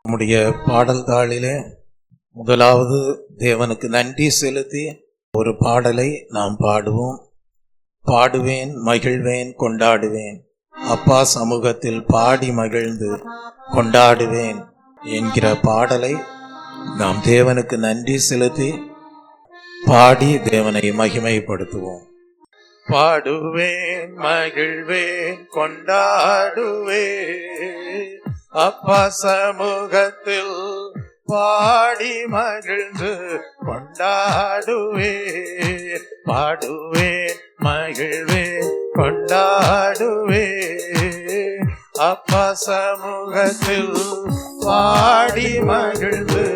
நம்முடைய பாடல் தாளிலே முதலாவது தேவனுக்கு நன்றி செலுத்தி ஒரு பாடலை நாம் பாடுவோம். பாடுவேன், மகிழ்வேன், கொண்டாடுவேன், அப்பா சமூகத்தில் பாடி மகிழ்ந்து கொண்டாடுவேன் என்கிற பாடலை நாம் தேவனுக்கு நன்றி செலுத்தி பாடி தேவனை மகிமைப்படுத்துவோம். பாடுவேன், மகிழ்வேன், கொண்டாடுவேன், அப்பா சமூகத்தில் பாடி மகிழ்ந்து கொண்டாடுவேன். பாடுவேன், மகிழ்வேன், கொண்டாடுவேன், அப்பா சமூகத்தில் பாடி மகிழ்ந்து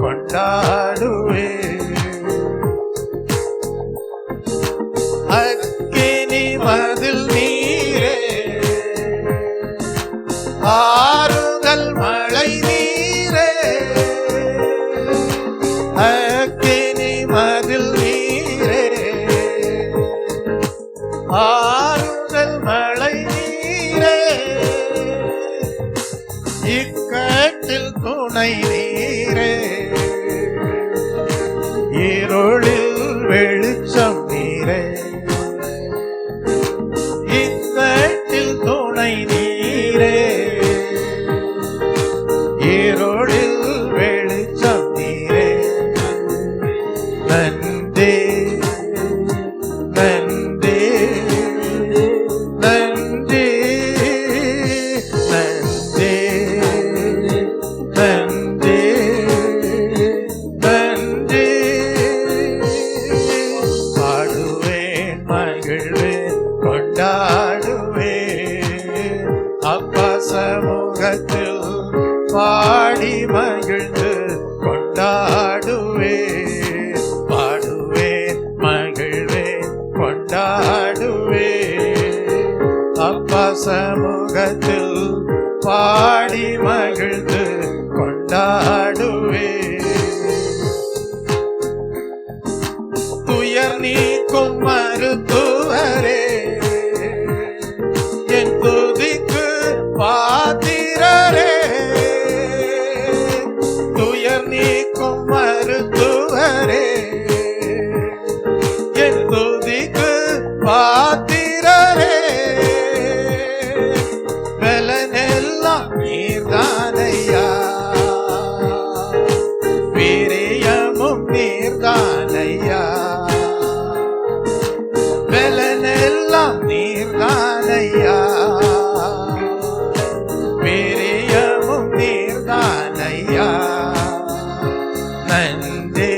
கொண்டாடுவேன். அக்கினி மதில் நீரே, ஆறுதல் மழை நீரே, அக்கினி மதில் நீரே, ஆறுதல் மழை நீரே, இக்கட்டில் துணை நீரே, இருளில் வெளிச்சம் நீரே, இக்கட்டில் துணை நீரே, இருளில் வெளிச்சம் நீரே. நன்றி, நன்றி, நன்றி, நன்றி, நன்றி, நன்றி. பாடுவேன், மகிழ்வேன், கொண்டாடுவேன், அப்பா சமூகத்தில் பாடி மகிழ்ந்து கொண்டாடுவேன். பாடுவேன், மகிழ்வேன், கொண்டாடுவேன், அப்பா சமூகத்தில் பாடி மகிழ்ந்து கொண்டாடுவேன். துயர் நீக்கும் மருத்துவரே, என் துதிக்கு பாத்திரரே, துயர் நீக்கும் மருத்துவரே, என் துதிக்கு பாத்திரரே, பலனெல்லாம் நீர்தானையா, வீரியமும் நீர்தானையா, பலனெல்லாம் நீர்தானையா, வீரியமும் நீர்தானையா. நன்றி,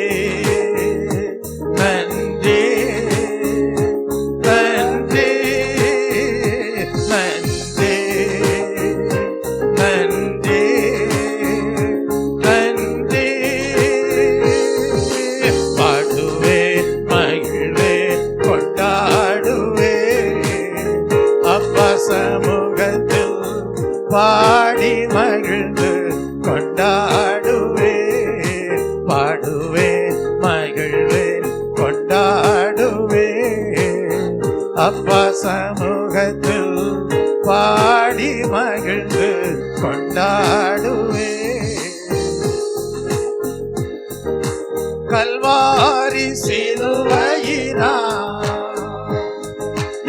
நன்றி, நன்றி, நன்றி, நன்றி, நன்றி. பாடுவேன், மகிழ்வேன், கொண்டாடுவேன், அப்பா சமூகத்தில் பாடி மகிழ்ந்து கொண்டாடுவேன். பாடுவேன், மகிழ்வேன், கொண்டாடுவேன், அப்பா சமூகத்தில் பாடி மகிழ்ந்து கொண்டாடுவேன். கல்வாரி சிலுவையினால்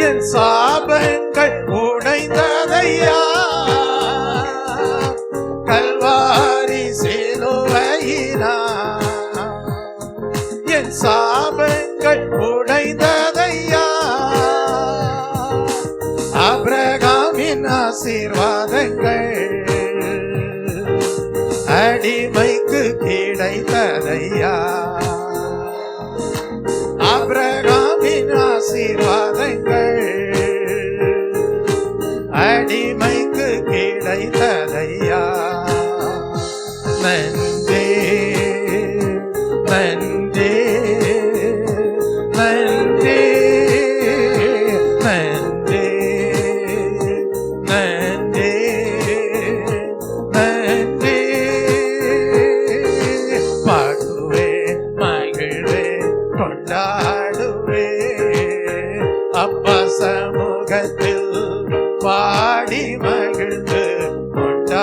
என் சாபங்கள் உடைந்ததையா, கல்வாரி சிலுவையினால் என் சாபங்கள் உடைந்ததையா, ஆபிரகாமின் ஆசீர்வாதங்கள் அடிமைக்கு கிடைத்ததையா, ஆபிரகாமின் ஆசீர்வாதங்கள் அடிமைக்கு கிடைத்ததையா. நன்றி, நன்றி, நன்றி, நன்றி, நன்றி, நன்றி. பாடுவேன், மகிழ்வேன், கொண்டாடுவேன், அப்பா சமூகத்தில் பாடி மகிழ்ந்து கொண்டாடுவேன்.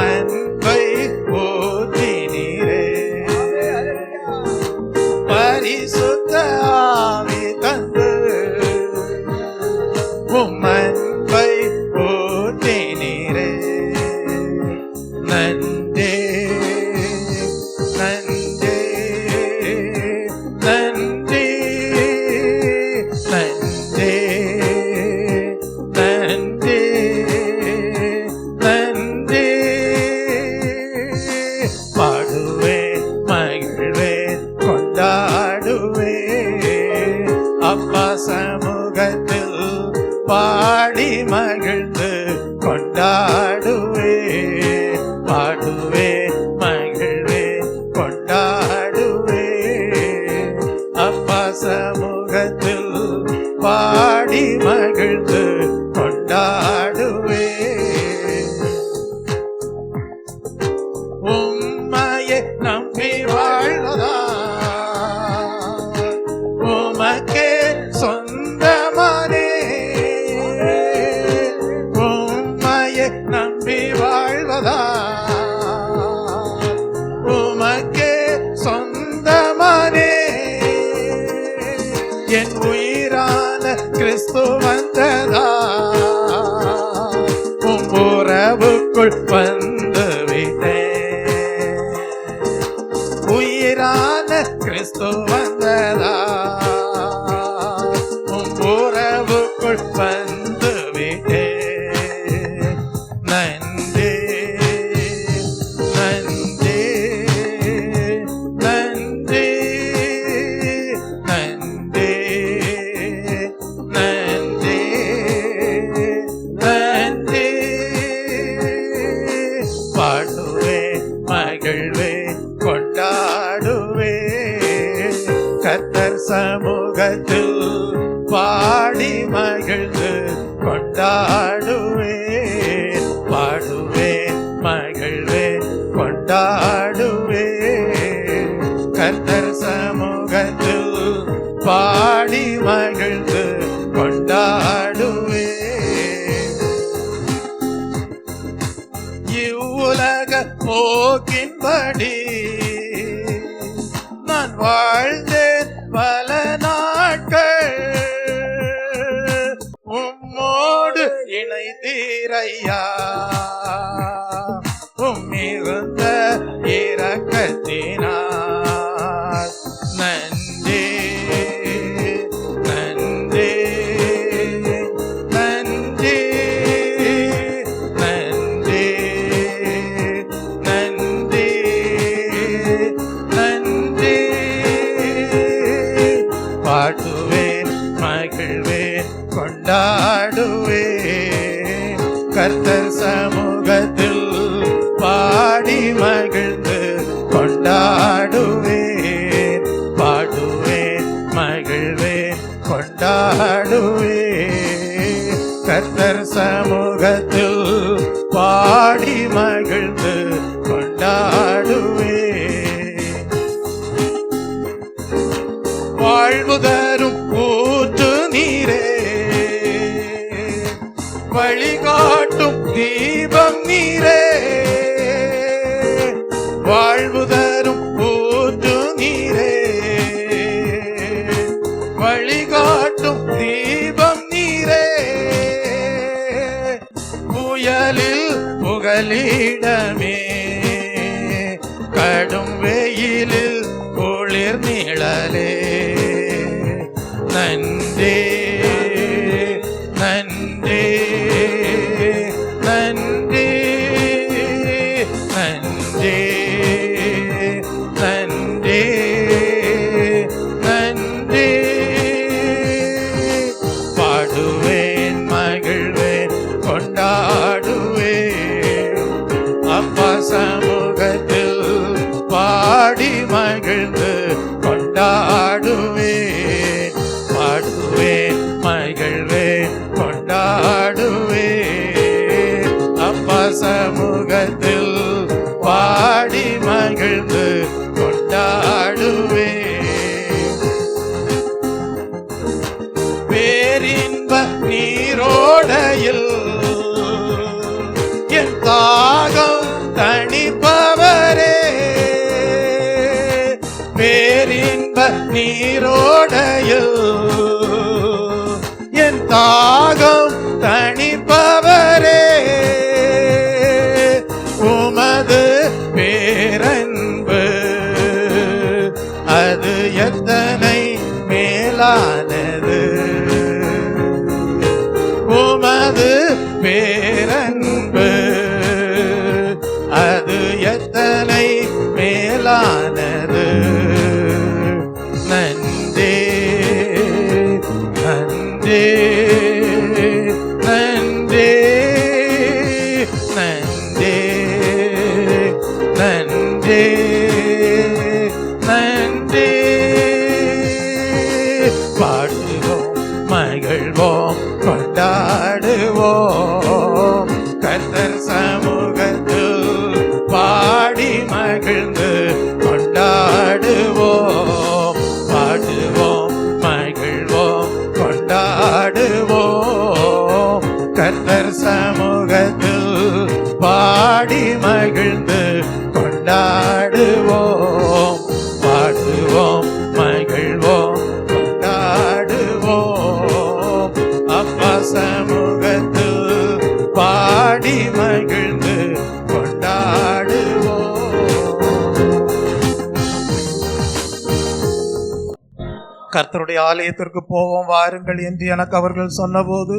அன்பை ஊற்றினீரே. பரிசுத்த ஆவி தந்து அன்பை ஊற்றினீரே. நன்றி நன்றி நன்றி நன்றி நன்றி நன்றி. பாடுவேன் மகிழ்வேன் கொண்டாடுவேன் அப்பா சமூகத்தில் பாடி மகிழ்ந்து கொண்டாடுவேன். பாடுவேன் மகிழ்வேன் கொண்டாடுவேன் அப்பா சமூகத்தில் பாடி மகிழ்ந்து கொண்டாடுவேன். உம்மையை நம்பி வாழ்வதா உமக்கே சொந்தமானே. உம்மையை நம்பி வாழ்வதா உமக்கே சொந்தமானே. என் உயிரான கிறிஸ்து வந்ததா உறவுக்குள் வந்து விட்டேன். உயிரான கிறிஸ்து வந்ததா உறவுக்குள் வந்து விட்டேன். நன்றி நன்றி நன்றி நன்றி நன்றி நன்றி. பாடுவேன் மகிழ்வேன் கொண்டாடுவேன் கர்த்தர் சமூகத்தில் பாடி மகிழ்ந்து கொண்டாடுவேன். பாடுவேன் மகிழ்வேன் கொண்டாடுவேன் கர்த்தர் சமூகத்தில் பாடி மகிழ்ந்து கொண்டாடுவேன். இவ்வுலக போக்கின்படி நான் வாழ்ந்தேன் பல நாட்கள். உம்மோடு இணைந்தீரையா உம்மிருந்த இரக்கத்தினார். நன்றி நன்றி நன்றி நன்றி நன்றி நன்றி. பாடுவேன் மகிழ்வேன் கொண்டாடுவேன் கர்த்தர் சமூகத்தில் பாடி மகிழ்ந்து கொண்டாடுவேன். பாடுவேன் மகிழ்வேன் கொண்டாடுவேன் கர்த்தர் சமூகத்தில் பாடி மகிழ்ந்து கொண்டாடுவேன். வாழ்வு தரும் ஊற்று நீரே வழிகாட்டும் தீபம் நீரே. வாழ்வு தரும் ஊற்று நீரே வழிகாட்டும் தீபம் நீரே. புயலில் புகலிடமே கடும் வெயிலில் குளிர் நிழலே. நன்றி நன்றி நன்றி நன்றி நன்றி நன்றி. பாடுவேன் மகிழ்வேன் கொண்டாடுவேன் அப்பா சமூகத்தில் பாடி மகிழ்ந்து கொண்டாடுவேன். பாடுவேன் மகிழ்வேன் கொண்டாடுவேன் அப்பா சமூகத்தில் பாடி மகிழ்ந்து கொண்டாடுவேன். பேரின்ப நீரோடையில் என் தாகம் தணிப்பவரே, பேரின்ப நீரோடையில் என் தாகம் தணிப்பவரே, உமது பேரன்பு அது எத்தனை மேலானது, உமது பேரன்பு அது எத்தனை மேலானது. நன்றே நன்றே நன்றே நன்றே நன்றே நன்றே. பாடுவோம் மகிழ்வோம் கொண்டாடுவோம், கர்த்தர் சமூகத்தில் பாடி மகிழ்ந்து கொண்டாடுவோம். பாடுவோம் மகிழ்வோம் கொண்டாடுவோம், கர்த்தர் சமூகத்தில் பாடி மகிழ்ந்து கொண்டாடுவோம். பாடுவோம் மகிழ்வோம் கொண்டாடுவோம், அப்பா சமூகத்தில் பாடி மகிழ்ந்து கொண்டாடுவோம். கர்த்தருடைய ஆலயத்திற்கு போவோம் வாருங்கள் என்று எனக்கு அவர்கள் சொன்னபோது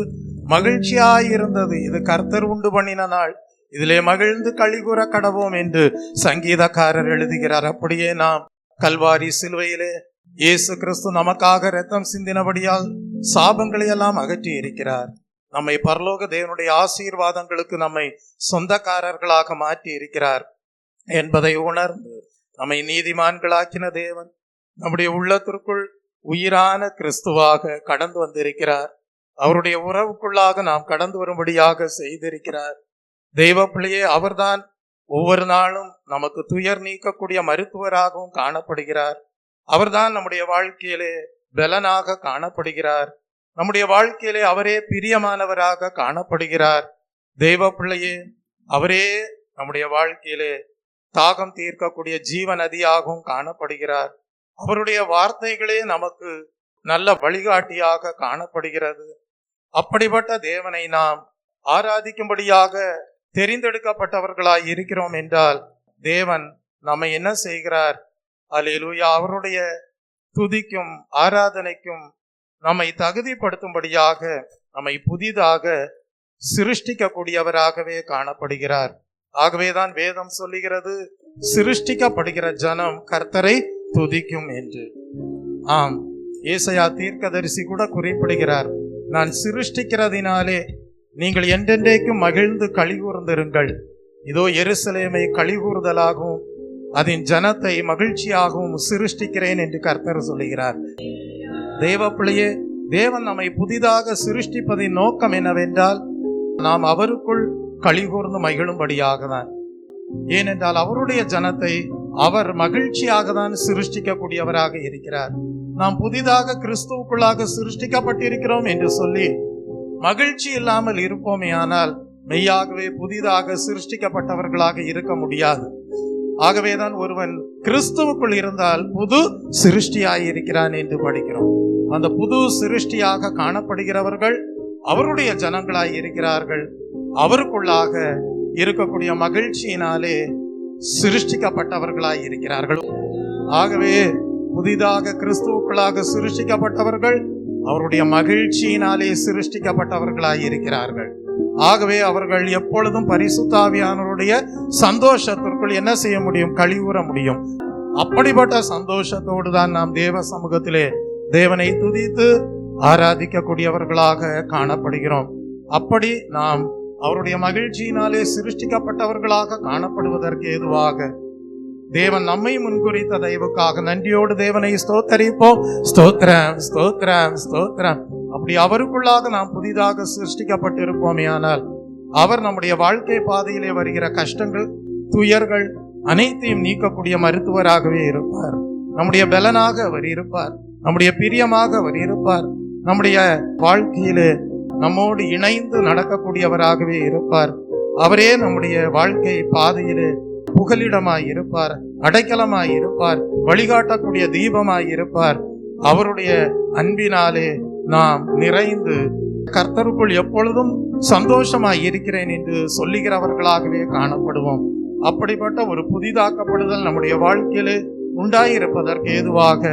மகிழ்ச்சியாயிருந்தது. இது கர்த்தர் உண்டு பண்ணின நாள், இதிலே மகிழ்ந்து களிகூற கடவோம் என்று சங்கீதக்காரர் எழுதுகிறார். அப்படியே நாம் கல்வாரி சிலுவையிலே இயேசு கிறிஸ்து நமக்காக இரத்தம் சிந்தினபடியால் சாபங்களை எல்லாம் அகற்றி இருக்கிறார். நம்மை பரலோக தேவனுடைய ஆசீர்வாதங்களுக்கு நம்மை சொந்தக்காரர்களாக மாற்றி இருக்கிறார் என்பதை உணர்ந்து நம்மை நீதிமான்களாக்கின தேவன் நம்முடைய உள்ளத்திற்குள் உயிரான கிறிஸ்துவாக கடந்து வந்திருக்கிறார். அவருடைய உறவுக்குள்ளாக நாம் கடந்து வரும்படியாக செய்திருக்கிறார். தெய்வ பிள்ளையே, அவர்தான் ஒவ்வொரு நாளும் நமக்கு துயர் நீக்கக்கூடிய மருத்துவராகவும் காணப்படுகிறார். அவர்தான் நம்முடைய வாழ்க்கையிலே பலனாக காணப்படுகிறார். நம்முடைய வாழ்க்கையிலே அவரே பிரியமானவராக காணப்படுகிறார். தெய்வ பிள்ளையே, அவரே நம்முடைய வாழ்க்கையிலே தாகம் தீர்க்கக்கூடிய ஜீவ நதியாகவும் காணப்படுகிறார். அவருடைய வார்த்தைகளே நமக்கு நல்ல வழிகாட்டியாக காணப்படுகிறது. அப்படிப்பட்ட தேவனை நாம் ஆராதிக்கும்படியாக தெரிந்தெடுக்கப்பட்டவர்களாய் இருக்கிறோம் என்றால் தேவன் நம்மை என்ன செய்கிறார்? அல்லேலூயா, அவருடைய துதிக்கும் ஆராதனைக்கும் நம்மை தகுதிப்படுத்தும்படியாக நம்மை புதிதாக சிருஷ்டிக்கக்கூடியவராகவே காணப்படுகிறார். ஆகவேதான் வேதம் சொல்லுகிறது, சிருஷ்டிக்கப்படுகிற ஜனம் கர்த்தரை துதிக்கும் என்று. ஆம், ஏசாயா தீர்க்கதரிசி கூட குறிப்பிடுகிறார், நான் சிருஷ்டிக்கிறதினாலே நீங்கள் என்றென்றைக்கும் மகிழ்ந்து களிகூர்ந்திருங்கள். இதோ எருசலேமை களிகூறுதலாகவும் அதன் ஜனத்தை மகிழ்ச்சியாகவும் சிருஷ்டிக்கிறேன் என்று கர்த்தர் சொல்லுகிறார். தேவ பிள்ளையே, தேவன் நம்மை புதிதாக சிருஷ்டிப்பதின் நோக்கம் என்னவென்றால் நாம் அவருக்குள் களிகூர்ந்து மகிழும்படியாக தான். ஏனென்றால் அவருடைய ஜனத்தை அவர் மகிழ்ச்சியாக தான் சிருஷ்டிக்கக்கூடியவராக இருக்கிறார். நாம் புதிதாக கிறிஸ்துவுக்குள்ளாக சிருஷ்டிக்கப்பட்டிருக்கிறோம் என்று சொல்லி மகிழ்ச்சி இல்லாமல் இருப்போமே ஆனால் மெய்யாகவே புதிதாக சிருஷ்டிக்கப்பட்டவர்களாக இருக்க முடியாது. ஆகவேதான் ஒருவன் கிறிஸ்துவுக்குள் இருந்தால் புது சிருஷ்டியாயிருக்கிறான் என்று படிக்கிறோம். அந்த புது சிருஷ்டியாக காணப்படுகிறவர்கள் அவருடைய ஜனங்களாய் இருக்கிறார்கள். அவருக்குள்ளாக இருக்கக்கூடிய மகிழ்ச்சியினாலே சிருஷ்டிக்கப்பட்டவர்களாய் இருக்கிறார்கள். ஆகவே புதிதாக கிறிஸ்துவுக்குள்ளாக சிருஷ்டிக்கப்பட்டவர்கள் அவருடைய மகிழ்ச்சியினாலே சிருஷ்டிக்கப்பட்டவர்களாய் இருக்கிறார்கள். ஆகவே அவர்கள் எப்பொழுதும் பரிசுத்த ஆவியானவருடைய சந்தோஷத்திற்குள் என்ன செய்ய முடியும்? களிகூற முடியும். அப்படிப்பட்ட சந்தோஷத்தோடு தான் நாம் தேவ சமூகத்திலே தேவனை துதித்து ஆராதிக்கக்கூடியவர்களாக காணப்படுகிறோம். அப்படி நாம் அவருடைய மகிழ்ச்சியினாலே சிருஷ்டிக்கப்பட்டவர்களாக காணப்படுவதற்கு ஏதுவாக தேவன் நம்மை முன்குறித்த தயவுக்காக நன்றியோடு தேவனை ஸ்தோத்தரிப்போம். ஸ்தோத்திரம் ஸ்தோத்திரம் ஸ்தோத்திரம். அப்படி அவருக்குள்ளாக நாம் புதிதாக சிருஷ்டிக்கப்பட்டிருப்போமே ஆனால் அவர் நம்முடைய வாழ்க்கை பாதையிலே வருகிற கஷ்டங்கள் துயர்கள் அனைத்தையும் நீக்கக்கூடிய மருத்துவராகவே இருப்பார். நம்முடைய பலனாக அவர் இருப்பார். நம்முடைய பிரியமாக அவர் இருப்பார். நம்முடைய வாழ்க்கையிலே நம்மோடு இணைந்து நடக்கக்கூடியவராகவே இருப்பார். அவரே நம்முடைய வாழ்க்கை பாதையிலே புகலிடமாய் இருப்பார், அடைக்கலமாய் இருப்பார், வழிகாட்டக்கூடிய தீபமாய் இருப்பார். அவருடைய அன்பினாலே நாம் நிறைந்து கர்த்தருக்குள் எப்பொழுதும் சந்தோஷமாய் இருக்கிறேன் என்று சொல்லுகிறவர்களாகவே காணப்படுவோம். அப்படிப்பட்ட ஒரு புதிதாக்கப்படுதல் நம்முடைய வாழ்க்கையிலே உண்டாயிருப்பதற்கு ஏதுவாக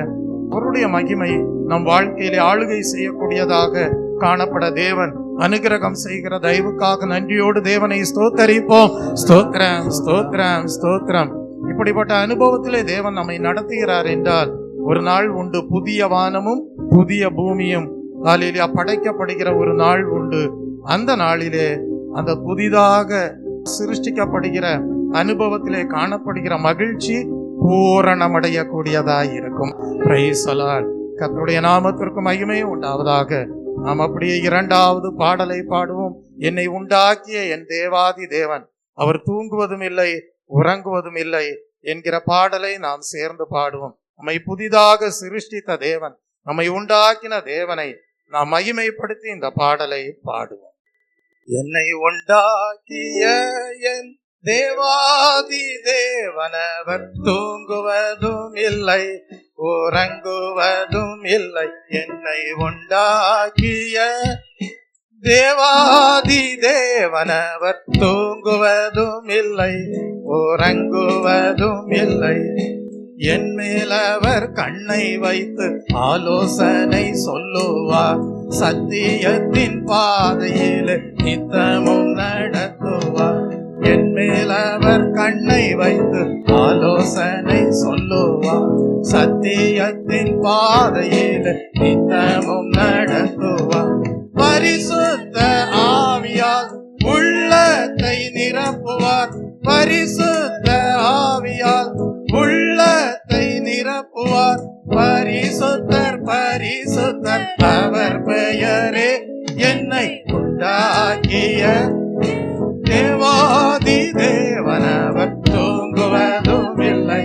அவருடைய மகிமை நம் வாழ்க்கையிலே ஆளுகை செய்யக்கூடியதாக காணப்பட தேவன் அனுகிரகம் செய்கிற தயவுக்காக நன்றியோடு தேவனை ஸ்தோத்தரிப்போம். ஸ்தோத்திரம், ஸ்தோத்திரம், ஸ்தோத்திரம். இப்படிப்பட்ட அனுபவத்திலே தேவன் நம்மை நடத்துகிறார் என்றால் ஒரு நாள் உண்டு, புதிய வானமும் புதிய பூமியும் காலையிலே படைக்கப்படுகிற ஒரு நாள் உண்டு. அந்த நாளிலே அந்த புதிதாக சிருஷ்டிக்கப்படுகிற அனுபவத்திலே காணப்படுகிற மகிழ்ச்சி பூரணமடையக்கூடியதாய் இருக்கும். Praise the Lord. கர்த்தருடைய நாமத்திற்கு மகிமை உண்டாவதாக. நாம் அப்படியே இரண்டாவது பாடலை பாடுவோம். என்னை உண்டாக்கிய என் தேவாதி தேவன், அவர் தூங்குவதும் இல்லை உறங்குவதும் இல்லை என்கிற பாடலை நாம் சேர்ந்து பாடுவோம். நம்மை புதிதாக சிருஷ்டித்த தேவன், நம்மை உண்டாக்கின தேவனை நாம் மகிமைப்படுத்தி இந்த பாடலை பாடுவோம். என்னை உண்டாக்கிய என் தேவாதி தேவனவர் தூங்குவதும் இல்லை உறங்குவதும் இல்லை. என்னை உண்டாக்கிய தேவாதி தேவனவர் தூங்குவதும் இல்லை உறங்குவதும் இல்லை. என் மேலவர் கண்ணை வைத்து ஆலோசனை சொல்லுவார், சத்தியத்தின் பாதையில் நித்தமும் நடத்துவார். என் மேலவர் கண்ணை வைத்து ஆலோசனை சொல்லுவார், சத்தியத்தின் பாதையில் நித்தமும் நடத்துவார். பரிசுத்த ஆவியால் உள்ளத்தை நிரப்புவார், பரிசுத்த ஆவியால் உள்ளத்தை நிரப்புவார். பரிசுத்தர் பரிசுத்தர் அவர் பெயரே. என்னை உண்டாக்கிய தேவாதி தேவனவர் தூங்குவதும் இல்லை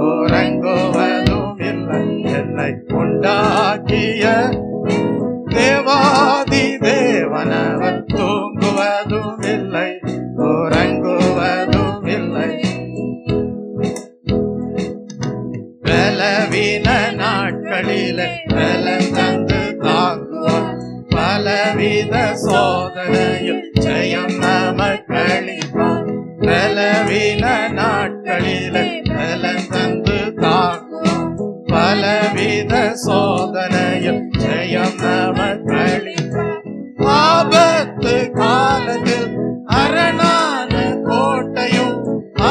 உறங்குவதும் இல்லை. என்னை உண்டாக்கிய தேவாதி தேவனவர் தூங்குவதும் இல்லை உறங்குவதும் இல்லை. பலவீன நாட்களில் பலம் தந்து தாங்குவார், பலவித சோதனையில் ஜெயம் நமக்களிப்பார். பலவீன நாட்களில் பலம் தந்து தாங்குவார், பலவித சோதனையில் ஜெயம் நமக்களிப்பார். ஆபத்து காலத்தில் அரணான கோட்டையும்,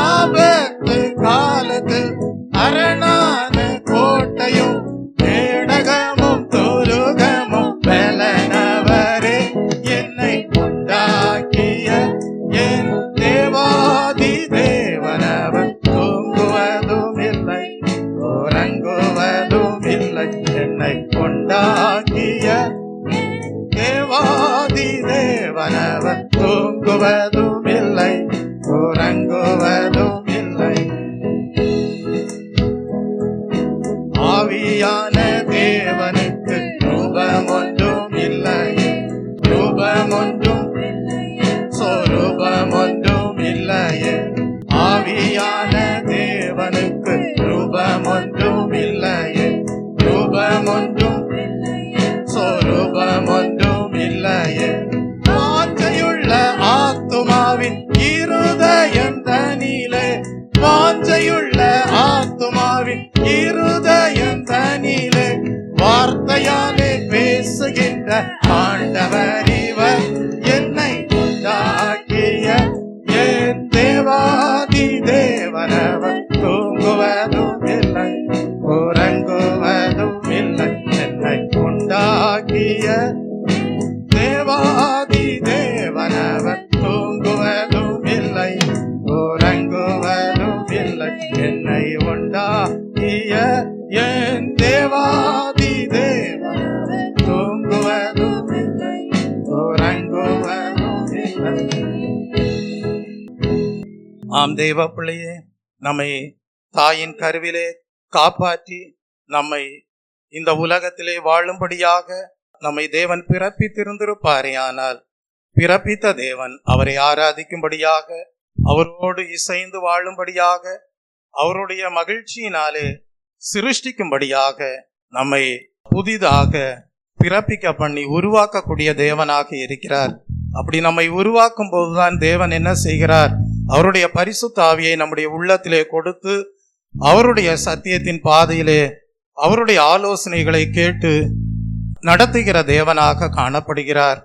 ஆபத்து காலத்தில் அரணான கோட்டையும், கேடகமும் துருகமும் பலனவரே. என்னை உண்டாக்கிய என் தேவாதி தேவனவர் தூங்குவதும் இல்லை உறங்குவதும் இல்லை. என்னை உண்டாக்கிய தேவாதி தேவனவர் தூங்குவதும் இல்லை உறங்குவதும் இல்லை. ஆவியான தேவனுக்கு ரூபம் ஒன்றும் இல்லையே, ரூபம் ஒன்றும் சொரூபம் ஒன்றும் இல்லையே. ஆவியான தேவனுக்கு ரூபம் ஒன்றும் இல்லையே, ரூபம் ஒன்றும் சொரூபம் ஒன்றும் இல்லையே. வாஞ்சையுள்ள ஆத்துமாவின் இருதயம் தனிலே, வாஞ்சையுள்ள ஆத்துமாவின் இருதயம் தனிலே, வார்த்தையாலே பேசுகின்ற ஆண்டவர் இவர். என்னை உண்டாக்கிய என் தேவாதி தேவனவர் தூங்குவதும் இல்லை உறங்குவதும் இல்லை. என்னை உண்டாக்கிய தேவாதி தேவனவர் தூங்குவதும் இல்லை உறங்குவதும் இல்லை. என்னை உண்டாக்கிய என் தேவாதி தேவனவர் தூங்குவதும் இல்லை உறங்குவதும் இல்லை. ஆம் தேவ பிள்ளையே, நம்மை தாயின் கருவிலே காப்பாற்றி நம்மை இந்த உலகத்திலே வாழும்படியாக நம்மை தேவன் பிறப்பித்திருந்திருப்பாரே, ஆனால் பிறப்பித்த தேவன் அவரை ஆராதிக்கும்படியாக, அவரோடு இசைந்து வாழும்படியாக, அவருடைய மகிழ்ச்சியினாலே சிருஷ்டிக்கும்படியாக நம்மை புதிதாக பிறப்பிக்க பண்ணி உருவாக்கக்கூடிய தேவனாக இருக்கிறார். அப்படி நம்மை உருவாக்கும் போதுதான் தேவன் என்ன செய்கிறார்? அவருடைய பரிசுத்த ஆவியை நம்முடைய உள்ளத்திலே கொடுத்து அவருடைய சத்தியத்தின் பாதையிலே அவருடைய ஆலோசனைகளை கேட்டு நடத்துகிற தேவனாக காணப்படுகிறார்.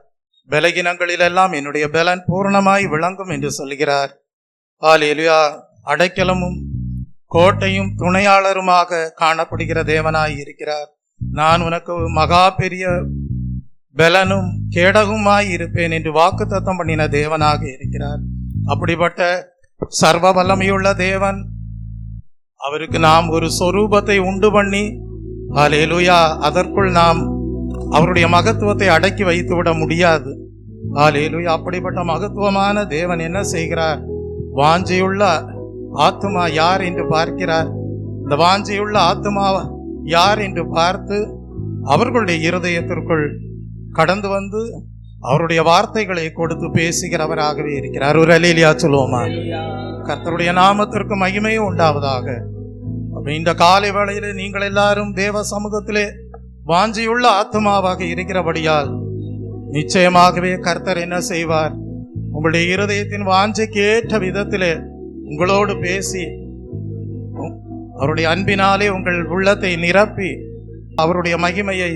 பலகீனங்களிலெல்லாம் என்னுடைய பலன் பூரணமாய் விளங்கும் என்று சொல்கிறார். ஹல்லேலூயா. அடைக்கலமும் கோட்டையும் துணையாளருமாக காணப்படுகிற தேவனாய் இருக்கிறார். நான் உனக்கு மகா பெரிய பலனும் கேடகுமாய் இருப்பேன் என்று வாக்குத்தத்தம் பண்ணின தேவனாக இருக்கிறார். அப்படிப்பட்ட சர்வ வல்லமையுள்ள தேவன், அவருக்கு நாம் ஒரு சொரூபத்தை உண்டு பண்ணி, ஹல்லேலூயா, அதற்குள் நாம் அவருடைய மகத்துவத்தை அடக்கி வைத்து விட முடியாது. ஹல்லேலூயா. அப்படிப்பட்ட மகத்துவமான தேவன் என்ன செய்கிறார்? வாஞ்சையுள்ள ஆத்துமா யார் என்று பார்க்கிறார். இந்த வாஞ்சையுள்ள ஆத்துமா யார் என்று பார்த்து அவர்களுடைய இருதயத்திற்குள் கடந்து வந்து அவருடைய வார்த்தைகளை கொடுத்து பேசுகிறவராகவே இருக்கிறார். ஒரு அல்லேலூயா சொல்லுவோமா? கர்த்தருடைய நாமத்திற்கு மகிமையே உண்டாவதாக. இந்த காலை வேளையிலே நீங்கள் எல்லாரும் தேவ சமூகத்திலே வாஞ்சியுள்ள ஆத்மாவாக இருக்கிறபடியால் நிச்சயமாகவே கர்த்தர் என்ன செய்வார்? உங்களுடைய இருதயத்தின் வாஞ்சைக்கு ஏற்ற விதத்திலே உங்களோடு பேசி அவருடைய அன்பினாலே உங்கள் உள்ளத்தை நிரப்பி அவருடைய மகிமையை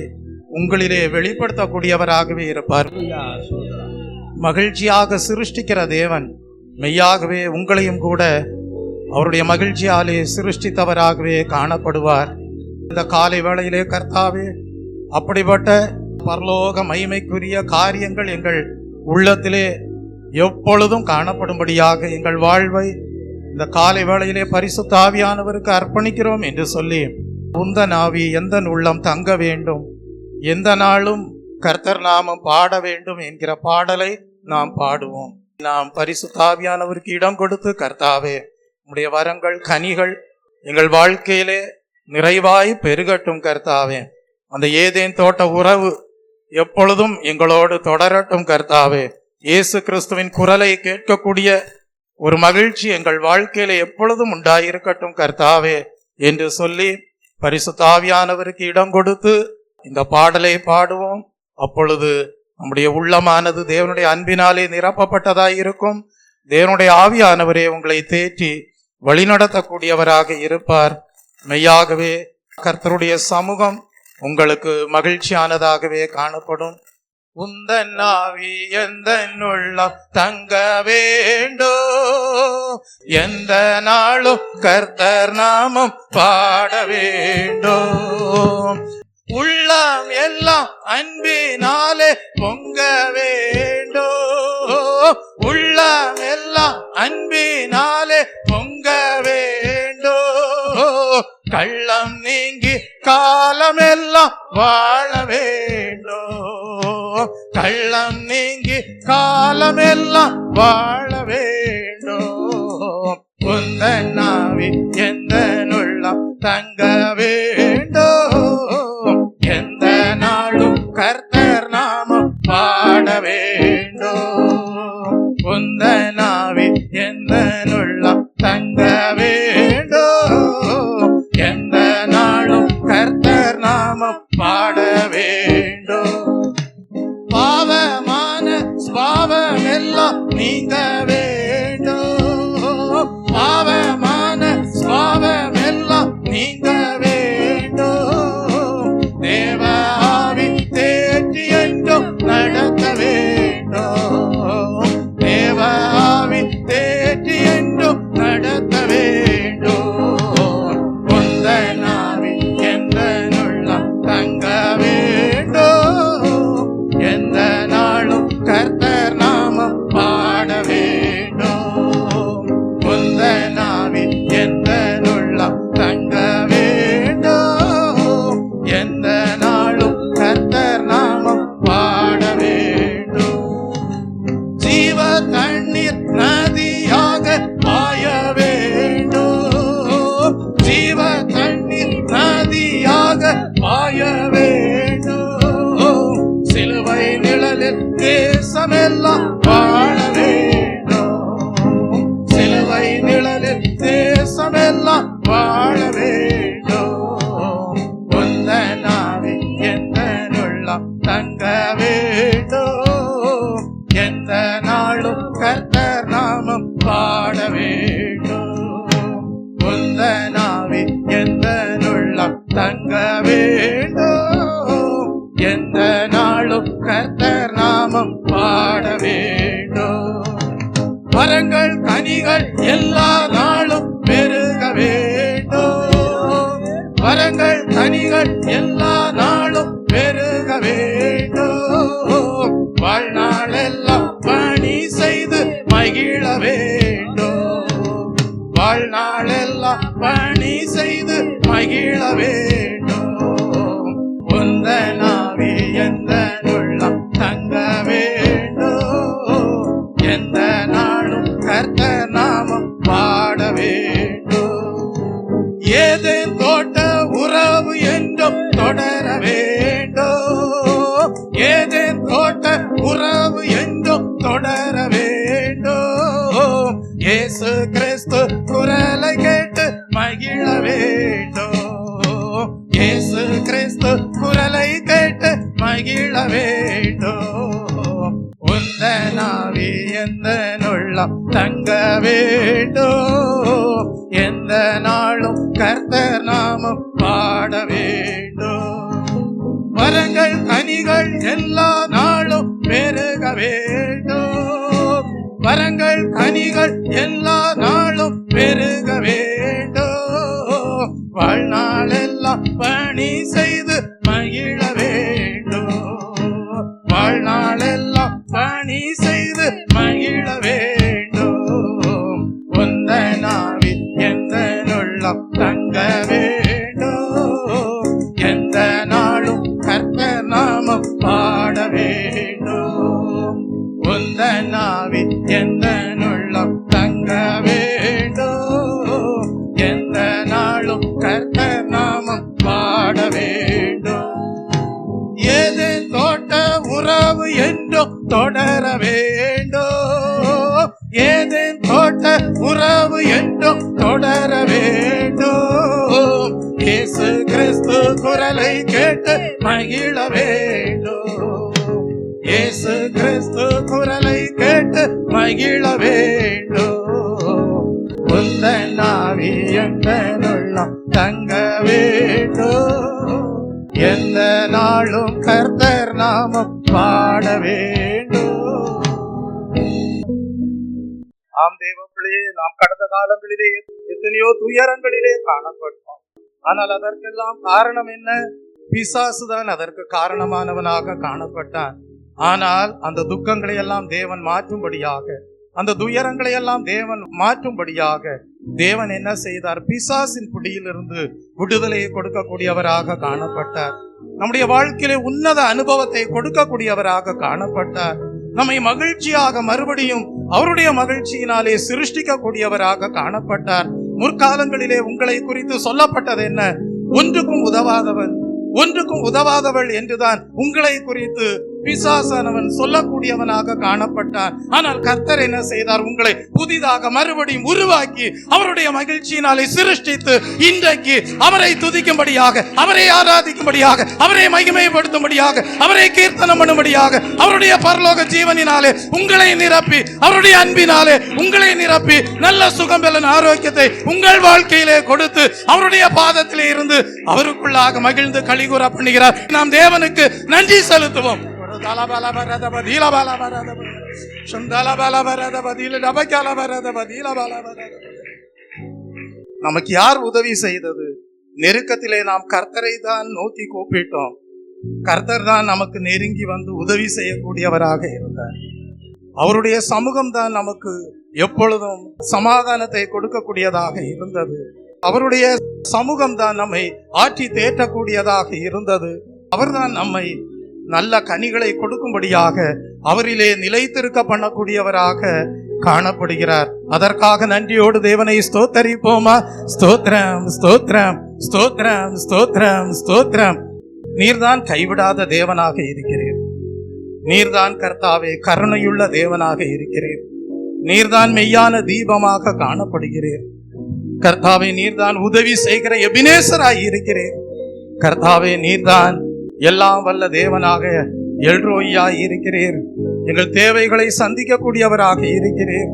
உங்களிலே வெளிப்படுத்தக்கூடியவராகவே இருப்பார். மகிழ்ச்சியாக சிருஷ்டிக்கிற தேவன் மெய்யாகவே உங்களையும் கூட அவருடைய மகிழ்ச்சியாலே சிருஷ்டித்தவராகவே காணப்படுவார். இந்த காலை வேளையிலே கர்த்தாவே, அப்படிப்பட்ட பரலோக மகிமைக்குரிய காரியங்கள் எங்கள் உள்ளத்திலே எப்பொழுதும் காணப்படும்படியாக எங்கள் வாழ்வை இந்த காலை வேளையிலே பரிசுத்த ஆவியானவருக்கு அர்ப்பணிக்கிறோம் என்று சொல்லி, உந்தன் ஆவி எந்த உள்ளம் தங்க வேண்டும், எந்த நாளும் கர்த்தர் நாமம் பாட வேண்டும் என்கிற பாடலை நாம் பாடுவோம். நாம் பரிசுத்த ஆவியானவருக்கு இடம் கொடுத்து, கர்த்தாவே, உம்முடைய வரங்கள் கனிகள் எங்கள் வாழ்க்கையிலே நிறைவாய் பெருகட்டும். கர்த்தாவே, அந்த ஏதேன் தோட்ட உறவு எப்பொழுதும் எங்களோடு தொடரட்டும். கர்த்தாவே, இயேசு கிறிஸ்துவின் குரலை கேட்கக்கூடிய ஒரு மகிழ்ச்சி எங்கள் வாழ்க்கையில எப்பொழுதும் உண்டாயிருக்கட்டும் கர்த்தாவே என்று சொல்லி பரிசுத்த ஆவியானவருக்கு இடம் கொடுத்து இந்த பாடலை பாடுவோம். அப்பொழுது நம்முடைய உள்ளமானது தேவனுடைய அன்பினாலே நிரப்பப்பட்டதாய் இருக்கும். தேவனுடைய ஆவியானவரே உங்களை தேற்றி வழிநடத்தக்கூடியவராக இருப்பார். மெய்யாகவே கர்த்தருடைய சமூகம் உங்களுக்கு மகிழ்ச்சியானதாகவே காணப்படும். உந்தன் ஆவி எந்தன் உள்ளம் தங்க வேண்டோ, எந்த நாளும் கர்த்தர் நாமம் பாட வேண்டோ. உள்ளம் எல்லாம் அன்பினாலே பொங்க வேண்டோ, உள்ளம் எல்லாம் அன்பினாலே பொங்க வேண்டோ. கள்ளம் நீங்கி காலமெல்லாம் வாழ வேண்டோ, கள்ளம் நீங்கி காலமெல்லாம் வாழ வேண்டோ. உந்தன் ஆவி எந்தன் உள்ளம் தங்க வேண்டோ, எந்த நாளும் கர்த்தர் நாமம் பாட வேண்டோ. உந்தன் ஆவி எந்தன் உள்ளம் தங்க வேண்டோ, எந்த நாளும் கர்த்தர் நாமம் பாட வேண்டோ. பாவமான ஸ்வாவம் எல்லாம் நீங்க வேண்டோ, பாவமான ஸ்வாவம் எல்லாம் நீங்க வேண்டோ. வாழ வேண்டும். உந்தனாவே எந்த உள்ளம் தங்க வேண்டும். எந்த நாளும் கர்த்தர் நாமம் பாட வேண்டும். உந்தனாவே எந்த உள்ளம் தங்க வேண்டும். எந்த நாளும் கர்த்தர் நாமம் பாட வேண்டும். வரங்கள் கனிகள் எல்லா நாளும் பெருக வேண்டும். வரங்கள் கனிகள் எல்லா நாளும் பெருக வேண்டும். வாழ்நாளெல்லாம் பணி செய்து மகிழ வேண்டும். வாழ்நாளெல்லாம் பணி செய்து மகிழ வேண்டும். உந்தனாவே எந்த உள்ளம் தங்க வேண்டும். எந்த நாளும் கர்த்தர் நாமம் பாட வேண்டும். ஏதேன் தோட்ட உறவு என்றும் தொடர வேண்டும். ஏதேன் தோட்ட உறவு என்றும் தொடர வேண்டும். இயேசு கிறிஸ்து குரலை கேட்டு மகிழ வேண்டும். இயேசு கிறிஸ்து குரலை கேட்டு மகிழ வேண்டும். உந்தனாவே எந்த உள்ளம் தங்க வேண்டும். எந்த நாளும் கர்த்தர் நாமம் பாட வேண்டும். வரங்கள் கனிகள் எல்லா நாளும் பெருக வேண்டும். வரங்கள் கனிகள் எல்லா நாளும் பெருக வேண்டும். வாழ்நாளெல்லாம் பணி செய்து மகிழ வேண்டும். வாழ்நாளெல்லாம் பணி செய்து மகிழ வேண்டும். உந்தனாவே எந்த உள்ளம் தங்க வேண்டும். எந்த நாளும் கர்த்தர் நாமம் பாட வேண்டும். உந்தனாவே எந்த உள்ளம் தங்க வேண்டும். எந்த நாளும் கர்த்தர் நாமம் பாட வேண்டும். ஏதேன் தோட்ட உறவு என்றும் தொடர வேண்டும். ஏதேன் தோட்ட உறவு என்றும் தொடர வேண்டும். இயேசு கிறிஸ்து குரலை கேட்டு மகிழ வேண்டும். இயேசு கிறிஸ்து குரலை கேட்டு மகிழ வேண்டும். உந்தனாவே எந்த உள்ளம் தங்க வேண்டும். எந்த நாளும் கர்த்தர் நாமம் பாட வேண்டும். ஆம் தேவப்பிள்ளையே, நாம் கடந்த காலங்களிலே எத்தனையோ துயரங்களிலே காணப்பட்டோம். ஆனால் அதற்கெல்லாம் காரணம் என்ன? பிசாசுதான் அதற்கு காரணமானவனாக காணப்பட்டான். ஆனால் அந்த துக்கங்களை எல்லாம் தேவன் மாற்றும்படியாக, அந்த துயரங்களை எல்லாம் தேவன் மாற்றும்படியாக தேவன் என்ன செய்தார்? பிசாசின் பிடியிலிருந்து விடுதலையை கொடுக்கக்கூடியவராக காணப்பட்டார். நம்முடைய வாழ்க்கையிலே உன்னத அனுபவத்தை கொடுக்கக்கூடியவராக காணப்பட்டார். நம்மை மகிழ்ச்சியாக மறுபடியும் அவருடைய மகிழ்ச்சியினாலே சிருஷ்டிக்கக்கூடியவராக காணப்பட்டார். முற்காலங்களிலே உங்களை குறித்து சொல்லப்பட்டது என்ன? ஒன்றுக்கும் உதவாதவன், ஒன்றுக்கும் உதவாதவள் என்றுதான் உங்களை குறித்து பிசாசானவன் சொல்லக்கூடியவனாக காணப்பட்டான். ஆனால் கர்த்தர் என்ன செய்தார்? உங்களை புதிதாக மறுபடியும் உருவாக்கி அவருடைய மகிழ்ச்சியினாலே சிருஷ்டித்து இன்றைக்கு அவரை துதிக்கும்படியாக, அவரை ஆராதிக்கும்படியாக, அவரை மகிமைப்படுத்தும்படியாக, அவரை கீர்த்தனம் பண்ணும்படியாக அவருடைய பரலோக ஜீவனினாலே உங்களை நிரப்பி, அவருடைய அன்பினாலே உங்களை நிரப்பி நல்ல சுகம் பெலன் ஆரோக்கியத்தை உங்கள் வாழ்க்கையிலே கொடுத்து அவருடைய பாதத்திலே இருந்து அவருக்குள்ளாக மகிழ்ந்து களிகூற பண்ணுகிறார். நாம் தேவனுக்கு நன்றி செலுத்துவோம். நமக்கு யார் உதவி செய்தது? நெருக்கத்திலே நாம் கர்த்தரை தான் நோக்கி கூப்பிட்டோம். கர்த்தர் தான் நமக்கு நெருங்கி வந்து உதவி செய்யக்கூடியவராக இருந்தார். அவருடைய சமூகம் தான் நமக்கு எப்பொழுதும் சமாதானத்தை கொடுக்கக்கூடியதாக இருந்தது. அவருடைய சமூகம் தான் நம்மை ஆற்றி தேற்றக்கூடியதாக இருந்தது. அவர்தான் நம்மை நல்ல கனிகளை கொடுக்கும்படியாக அவரிலே நிலைத்திருக்க பண்ணக்கூடியவராக காணப்படுகிறார். அதற்காக நன்றியோடு தேவனை ஸ்தோத்தரிப்போமா? ஸ்தோத்திரம், ஸ்தோத்திரம், ஸ்தோத்திரம், ஸ்தோத்திரம், ஸ்தோத்திரம். நீர்தான் கைவிடாத தேவனாக இருக்கிறீர். நீர்தான் கர்த்தாவே கருணையுள்ள தேவனாக இருக்கிறீர். நீர்தான் மெய்யான தீபமாக காணப்படுகிறீர். கர்த்தாவே, நீர்தான் உதவி செய்கிற எபினேசராய் இருக்கிறீர். கர்த்தாவே, நீர்தான் எல்லாம் வல்ல தேவனாக எல்ரோயாய் இருக்கிறீர். எங்கள் தேவைகளை சந்திக்கக்கூடியவராக இருக்கிறீர்.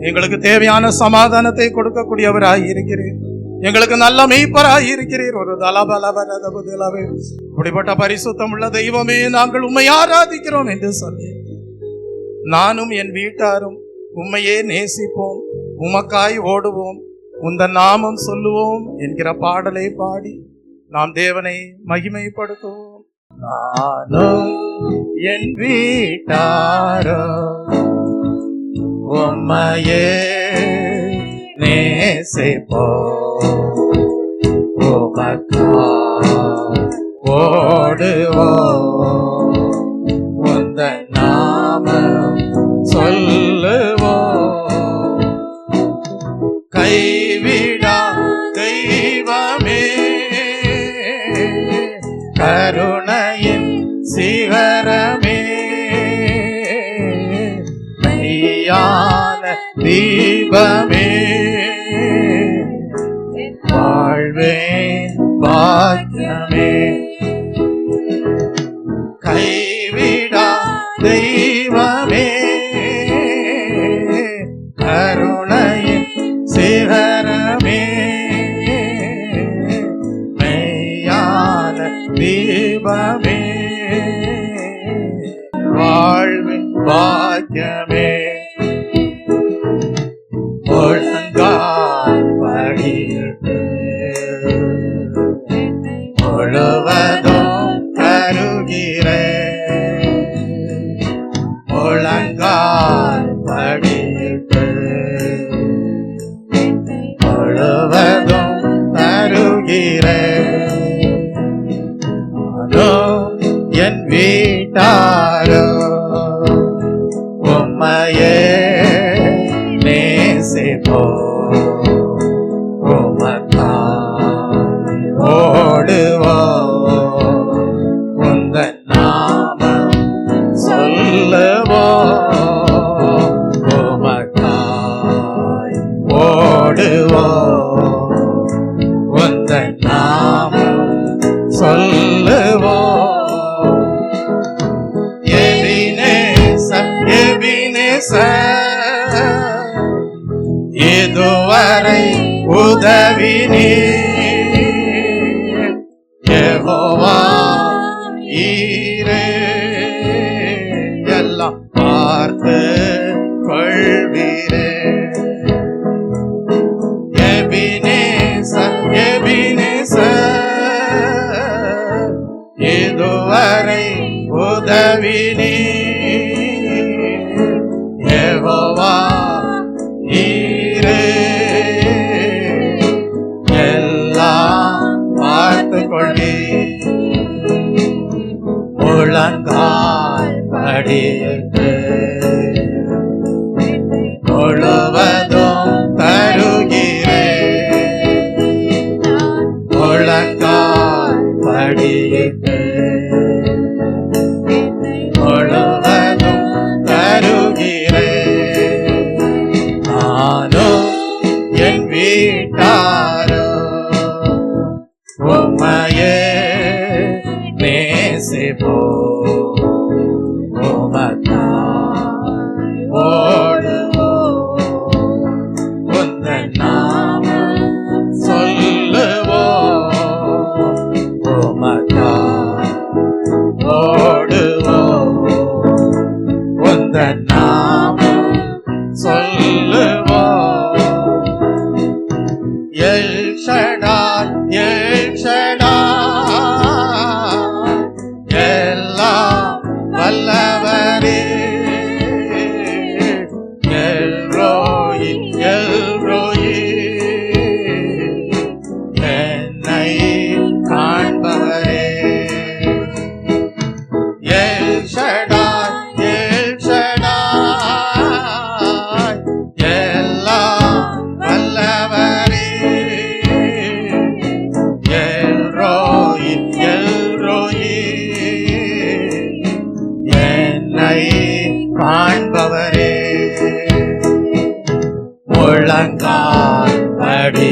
எங்களுக்கு தேவையான சமாதானத்தை கொடுக்கக்கூடியவராய் இருக்கிறீர். எங்களுக்கு நல்ல மெய்ப்பராய் இருக்கிறீர். ஒரு தலபலவரதபுதலவே இப்படிப்பட்ட பரிசுத்தம் உள்ள தெய்வமே, நாங்கள் உம்மை ஆராதிக்கிறோம் என்று சொல்லி நானும் என் வீட்டாரும் உம்மையே நேசிப்போம், உமக்காய் ஓடுவோம், உந்தன் நாமம் சொல்லுவோம் என்கிற பாடலை பாடி நாம் தேவனை மகிமைப்படுத்துவோம். நானும் என் வீட்டாரும் உம்மையே நேசிப்போம், உமக்காய் ஓடுவோம், உந்தன் நாமம் சொல்லுவோம். கைவிடா தெய்வமே, கருணையின் சிகரமே, மெய்யான தீபமே, வாழ்வே பாக்கியமே. கைவிடா தெய்வமே, கருணையின் சிகரமே, மெய்யான தீபமே, வாழ்வு பாக்கியமே. முழங்கால் படியிட்டு முழுவதும் தருகிறேன், முழங்கால் படியிட்டு முழுவதும் தருகிறேன். என் வீட்டாரோ உம்மையே நேசிப்போம், உமக்காய் ஓடுவோம், உந்தன் நாமம் சொல்லுவோம், உமக்காய் ஓடுவோம், உந்தன் நாமம் சொல்லுவோம். எபினேசர், எபினேசர், இதுவரை உதவி நீர், யெகோவா ஈரே, எல்லாம் பார்த்து கொள்வீரே. எபினேசர், எபினேசர், இதுவரை உதவி நீர், யெகோவா ஈரே, எல்லாம் பார்த்து கொள்வீர். முழங்கால் படியிட்டு முழுவதும் தருகிறேன், முழங்கால் படியிட்டு முழுவதும் தருகிறேன். நானும் என் வீட்டாரோ உம்மையே நேசிப்போம், உமக்காய் ஓடுவோம், உந்தன் நாமம் சொல்லுவோம், உமக்காய் ஓடுவோம், உந்தன் நாமம் சொல்லுவோம். எல் ஷடாய், எல் ஷடாய், எல்லாம் வல்லவரே, எல் ரோயி, எல் ரோயி, என்னை காண்பவரே. எல் ஷடாய், எல் ஷடாய், எல்லாம் வல்லவரே,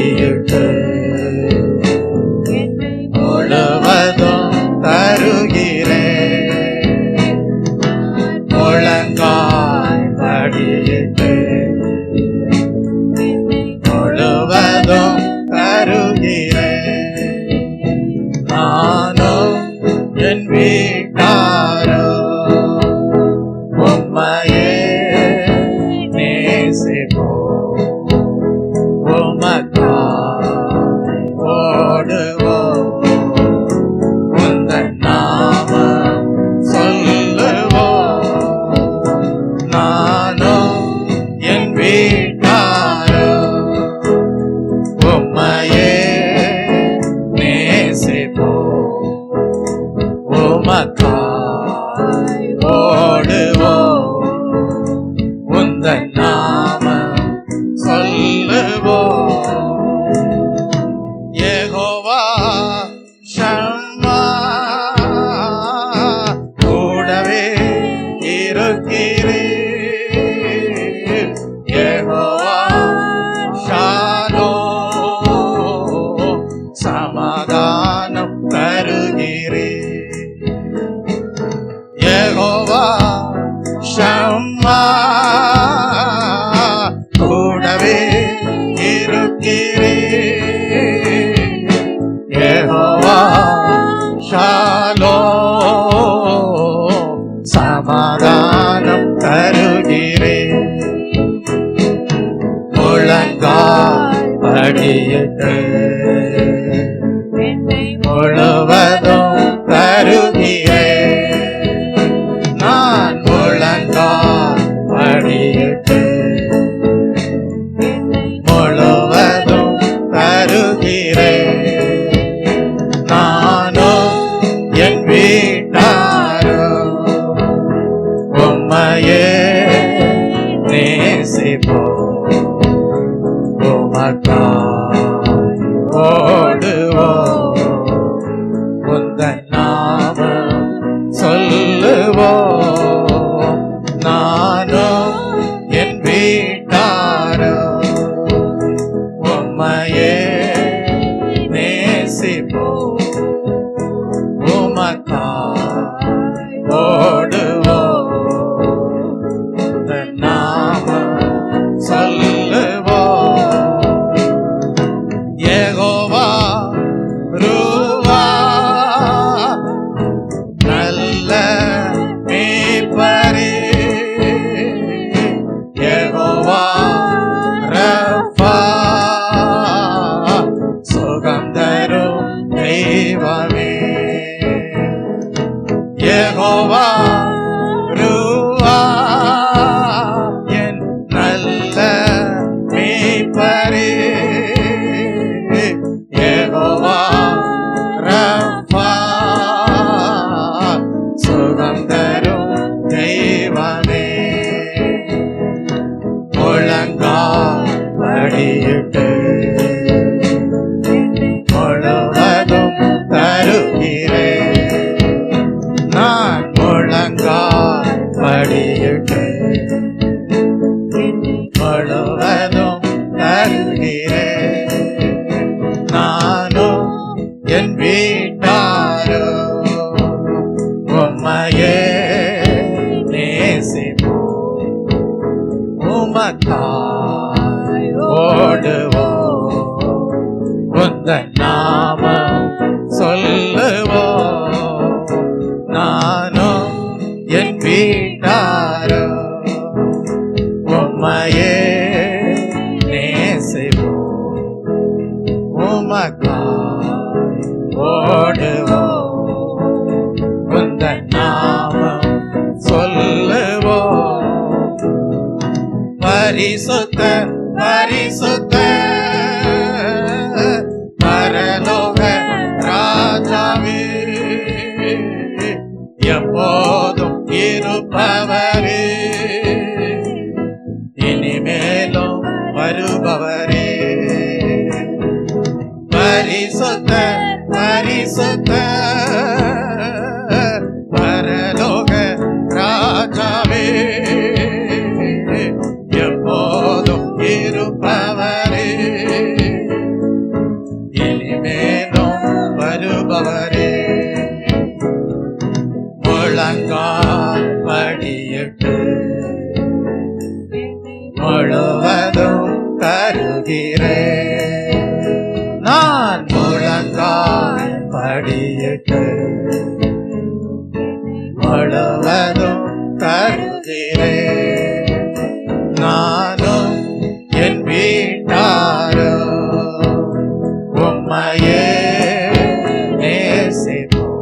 படியிட்டு முழுவதும் தருகிறேன். முழங்கால் படியிட்டு முழுவதும் தருகிறேன். நானும் என் வீட்டாரோ உம்மையே நேசிப்போம். உமக்காய் ஓடுவோம். உந்தன் நாமம் சொல்லுவோம். நானும் என் வீட்டாரோ உம்மையே நேசிப்போம். உமக்காய் ஓடுவோம். உந்தன் நாமம் சொல்லுவோம். யெகோவா ஷம்மா கூடவே இருக்கிறீர். யெகோவா ஷாலோம் சமாதானம் தருகிறீர். யெகோவா ஷம்மா கூடவே இருக்கிறீர். யெகோவா ஷாலோம் சமாதானம் தருகிறீர். முழங்கால் படியிட்டு முழுவதும் தருகிறேன். நான் முழங்கால் படியிட்டு முழுவதும் தருகிறேன். நானும் என் வீட்டாரோ உம்மையே நேசிப்போம். உமக்காய் ஓடுவோம். உந்தன் நாமம் சொல்லுவோம். நானும் என் வீட்டாரோ உம்மையே நேசிப்போம். உமக்காய் ஓடுவோம். உந்தன் நாமம் சொல்லுவோம். யெகோவா ரூவா நல்ல மேய்ப்பரே. யெகோவா ரஃபா சுகம் தரும் தெய்வமே. யெகோவா ரூவா என் நல்ல மேய்ப்பரே. யெகோவா ரஃபா சுகம் தரும் தெய்வமே. முழங்கால் படியிட்டு முழுவதும் தருகிறேன். நான் முழங்கால் படியிட்டு முழுவதும் தருகிறேன். நானும் என் வீட்டாரோ உம்மையே நேசிப்போம். உமக்காய் ஓடுவோம். உந்தன் நாமம் சொல்லுவோம். நானும் என் வீட்டாரோ உம்மையே நேசிப்போம். உமக்காய் ஓடுவோம். உந்தன் நாமம் சொல்லுவோம். பரிசுத்தர் பரிசுத்தர் பரலோக ராஜாவே. எப்போதும் இருப்பவரே. இனிமேலும் வருபவரே. பரிசுத்தர் பரிசுத்தர் பரலோக ராஜாவே. எப்போதும் இருப்பவரே. படியிட்டு முழுவதும் தருகிறேன். நானும் என் வீட்டாரும் உம்மையே நேசிப்போம்.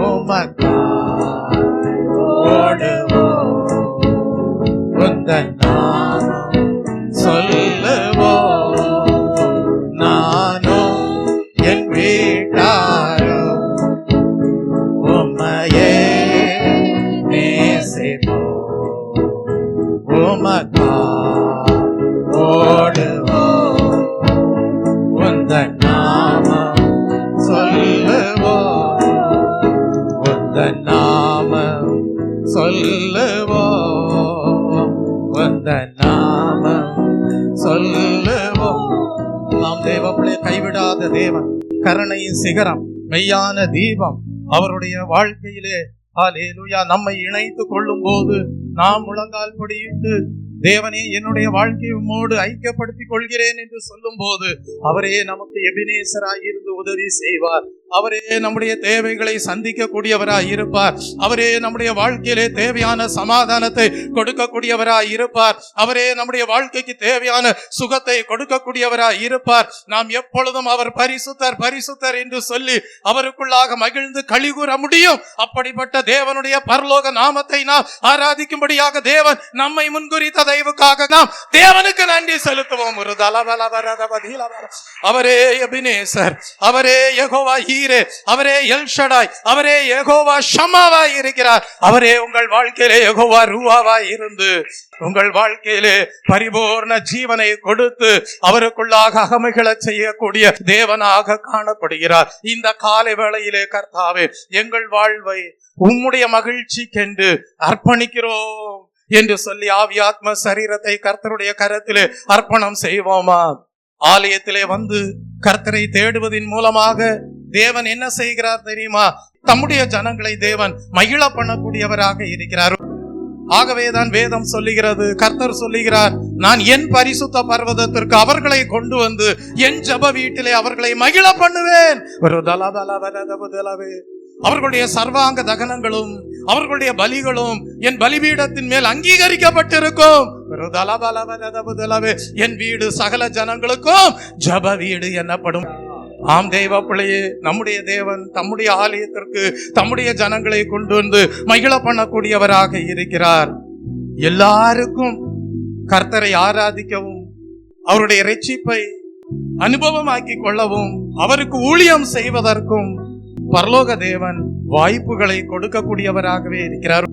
உமக்காய் ஓடுவோம். உந்தன் நாமம் சொல்லுவோம். நானும் என் வீட்டாரும் உம்மையே நேசிப்போம். உமக்காய் ஓடுவோம். உந்தன் நாமம் சொல்லுவோம். உந்தன் நாமம் சொல்லுவோம். உந்தன் நாமம் சொல்லுவோம். நாம் தேவப்பிள்ளை கைவிடாத தேவன், கருணையின் சிகரம், மெய்யான தீபம். அவருடைய வாழ்க்கையிலே ஹல்லேலூயா நம்மை இணைத்து கொள்ளும் போது நாம் முழங்கால் படியிட்டு தேவனே என்னுடைய வாழ்க்கையை உம்மோடு ஐக்கியப்படுத்திக் கொள்கிறேன் என்று சொல்லும் போது அவரே நமக்கு எபினேசராய் இருந்து உதவி செய்வார். அவரே நம்முடைய தேவைகளை சந்திக்க கூடியவராய் இருப்பார். அவரே நம்முடைய வாழ்க்கையிலே தேவையான சமாதானத்தை கொடுக்கக்கூடியவராய் இருப்பார். அவரே நம்முடைய வாழ்க்கைக்கு தேவையான சுகத்தை கொடுக்கக்கூடியவராய் இருப்பார். நாம் எப்பொழுதும் அவர் பரிசுத்தர் பரிசுத்தர் என்று சொல்லி அவருக்குள்ளாக மகிழ்ந்து களிகூற முடியும். அப்படிப்பட்ட தேவனுடைய பரலோக நாமத்தை நாம் ஆராதிக்கும்படியாக தேவன் நம்மை முன்குறித்த தயவுக்காக நாம் தேவனுக்கு நன்றி செலுத்துவோம். ஒரு அவரே எபினேசர், அவரே யெகோவா ஈரே, அவரே எல் ஷடாய், அவரே யெகோவா ஷம்மாவாய் இருக்கிறார். அவரே உங்கள் வாழ்க்கையிலே யெகோவா ரூவாவாய் இருந்து உங்கள் வாழ்க்கையிலே பரிபூர்ண ஜீவனை கொடுத்து அவருக்குள்ளாக அகமைகளை செய்யக்கூடிய தேவனாக காணப்படுகிறார். இந்த காலை வேளையிலே கர்த்தாவே எங்கள் வாழ்வை உம்முடைய மகிழ்ச்சிக்கென்று அர்ப்பணிக்கிறோம் என்று சொல்லி ஆவியாத்ம சரீரத்தை கர்த்தருடைய கரத்திலே அர்ப்பணம் செய்வோமா? ஆலயத்திலே வந்து கர்த்தரை தேடுவதின் மூலமாக தேவன் என்ன செய்கிறார் தெரியுமா? தம்முடைய ஜனங்களை தேவன் மகிழ பண்ணக்கூடியவராக இருக்கிறார். ஆகவேதான் வேதம் சொல்லுகிறது, கர்த்தர் சொல்லுகிறார், நான் என் பரிசுத்த பர்வதத்திற்கு அவர்களை கொண்டு வந்து என் ஜெப வீட்டிலே அவர்களை மகிழ பண்ணுவேன். அவர்களுடைய சர்வாங்க தகனங்களும் அவர்களுடைய பலிகளும் என் பலிபீடத்தின் மேல் அங்கீகரிக்கப்பட்டிருக்கும். என் வீடு சகல ஜனங்களுக்கும் ஜெப வீடு எனப்படும். ஆம் தெய்வ பிள்ளையே, நம்முடைய தேவன் தம்முடைய ஆலயத்திற்கு தம்முடைய ஜனங்களை கொண்டு வந்து மகிழ பண்ணக்கூடியவராக இருக்கிறார். எல்லாருக்கும் கர்த்தரை ஆராதிக்கவும் அவருடைய இரட்சிப்பை அனுபவமாக்கி கொள்ளவும் அவருக்கு ஊழியம் செய்வதற்கும் பரலோக தேவன் வாய்ப்புகளை கொடுக்கக்கூடியவராகவே இருக்கிறார்.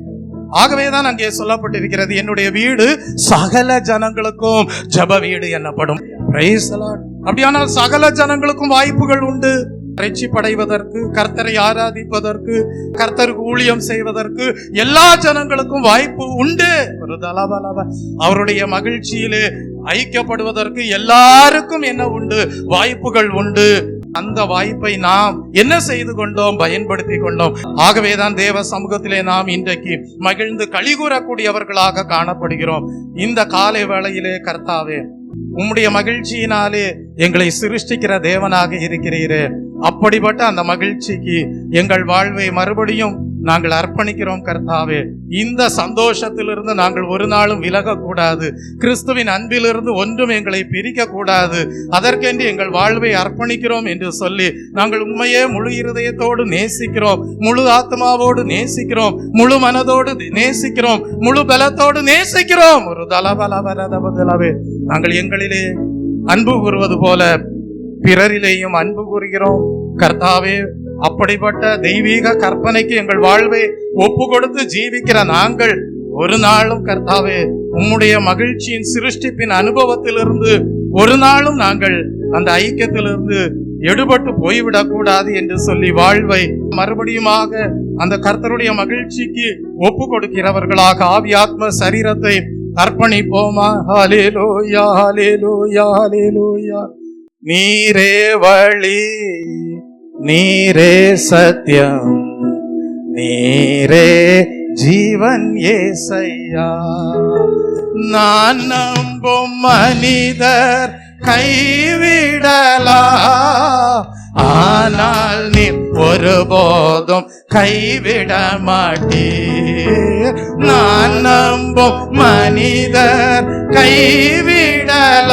ஆகவேதான் அங்கே சொல்லப்பட்டிருக்கிறது, என்னுடைய வீடு சகல ஜனங்களுக்கும் ஜெப வீடு எனப்படும். அப்படியானால் சகல ஜனங்களுக்கும் வாய்ப்புகள் உண்டு. ரட்சிப்படைவதற்கு, கர்த்தரை ஆராதிப்பதற்கு, கர்த்தருக்கு ஊழியம் செய்வதற்கு எல்லா ஜனங்களுக்கும் வாய்ப்பு உண்டு. அவருடைய மகிழ்ச்சியிலே ஐக்கியப்படுவதற்கு எல்லாருக்கும் என்ன உண்டு? வாய்ப்புகள் உண்டு. அந்த வாய்ப்பை நாம் என்ன செய்து கொண்டோம்? பயன்படுத்தி கொண்டோம். ஆகவேதான் தேவ சமூகத்திலே நாம் இன்றைக்கு மகிழ்ந்து களிகூறக்கூடியவர்களாக காணப்படுகிறோம். இந்த காலை வேளையிலே கர்த்தாவே, உம்முடைய மகிழ்ச்சியினாலே எங்களை சிருஷ்டிக்கிற தேவனாக இருக்கிறீரே, அப்படிப்பட்ட அந்த மகிழ்ச்சிக்கு எங்கள் வாழ்வை மறுபடியும் நாங்கள் அர்ப்பணிக்கிறோம் கர்த்தாவே. இந்த சந்தோஷத்திலிருந்து நாங்கள் ஒரு நாளும் விலகக்கூடாது. கிறிஸ்துவின் அன்பிலிருந்து ஒன்றும் எங்களை பிரிக்க கூடாது. அதற்கென்று எங்கள் வாழ்வை அர்ப்பணிக்கிறோம் என்று சொல்லி நாங்கள் உண்மையே முழு இருதயத்தோடு நேசிக்கிறோம், முழு ஆத்மாவோடு நேசிக்கிறோம், முழு மனதோடு நேசிக்கிறோம், முழு பலத்தோடு நேசிக்கிறோம். ஒரு தலபலவே நாங்கள் எங்களிலே அன்பு கூறுவது போல பிறரிலேயும் அன்பு கூறுகிறோம் கர்த்தாவே. அப்படிப்பட்ட தெய்வீக கற்பனைக்கு எங்கள் வாழ்வை ஒப்பு கொடுத்து ஜீவிக்கிற நாங்கள் ஒரு நாளும் கர்த்தாவே உம்முடைய மகிழ்ச்சியின் சிருஷ்டிப்பின் அனுபவத்திலிருந்து ஒரு நாளும் நாங்கள் அந்த ஐக்கியத்திலிருந்து எடுபட்டு போய்விடக் கூடாது என்று சொல்லி வாழ்வை மறுபடியுமாக அந்த கர்த்தருடைய மகிழ்ச்சிக்கு ஒப்பு கொடுக்கிறவர்களாக ஆவியாத்ம சரீரத்தை அர்ப்பணிப்போமா? ஹல்லேலூயா, ஹல்லேலூயா, ஹல்லேலூயா. நீரே வழி, நீரே சத்தியம், நீரே ஜீவன் ஏசையா. நான் நம்பும் மனிதர் கைவிடலா, ஆனா ஒருபோதும் கைவிட மாட்டீர். நான் நம்பும் மனிதர் கைவிடலாம்,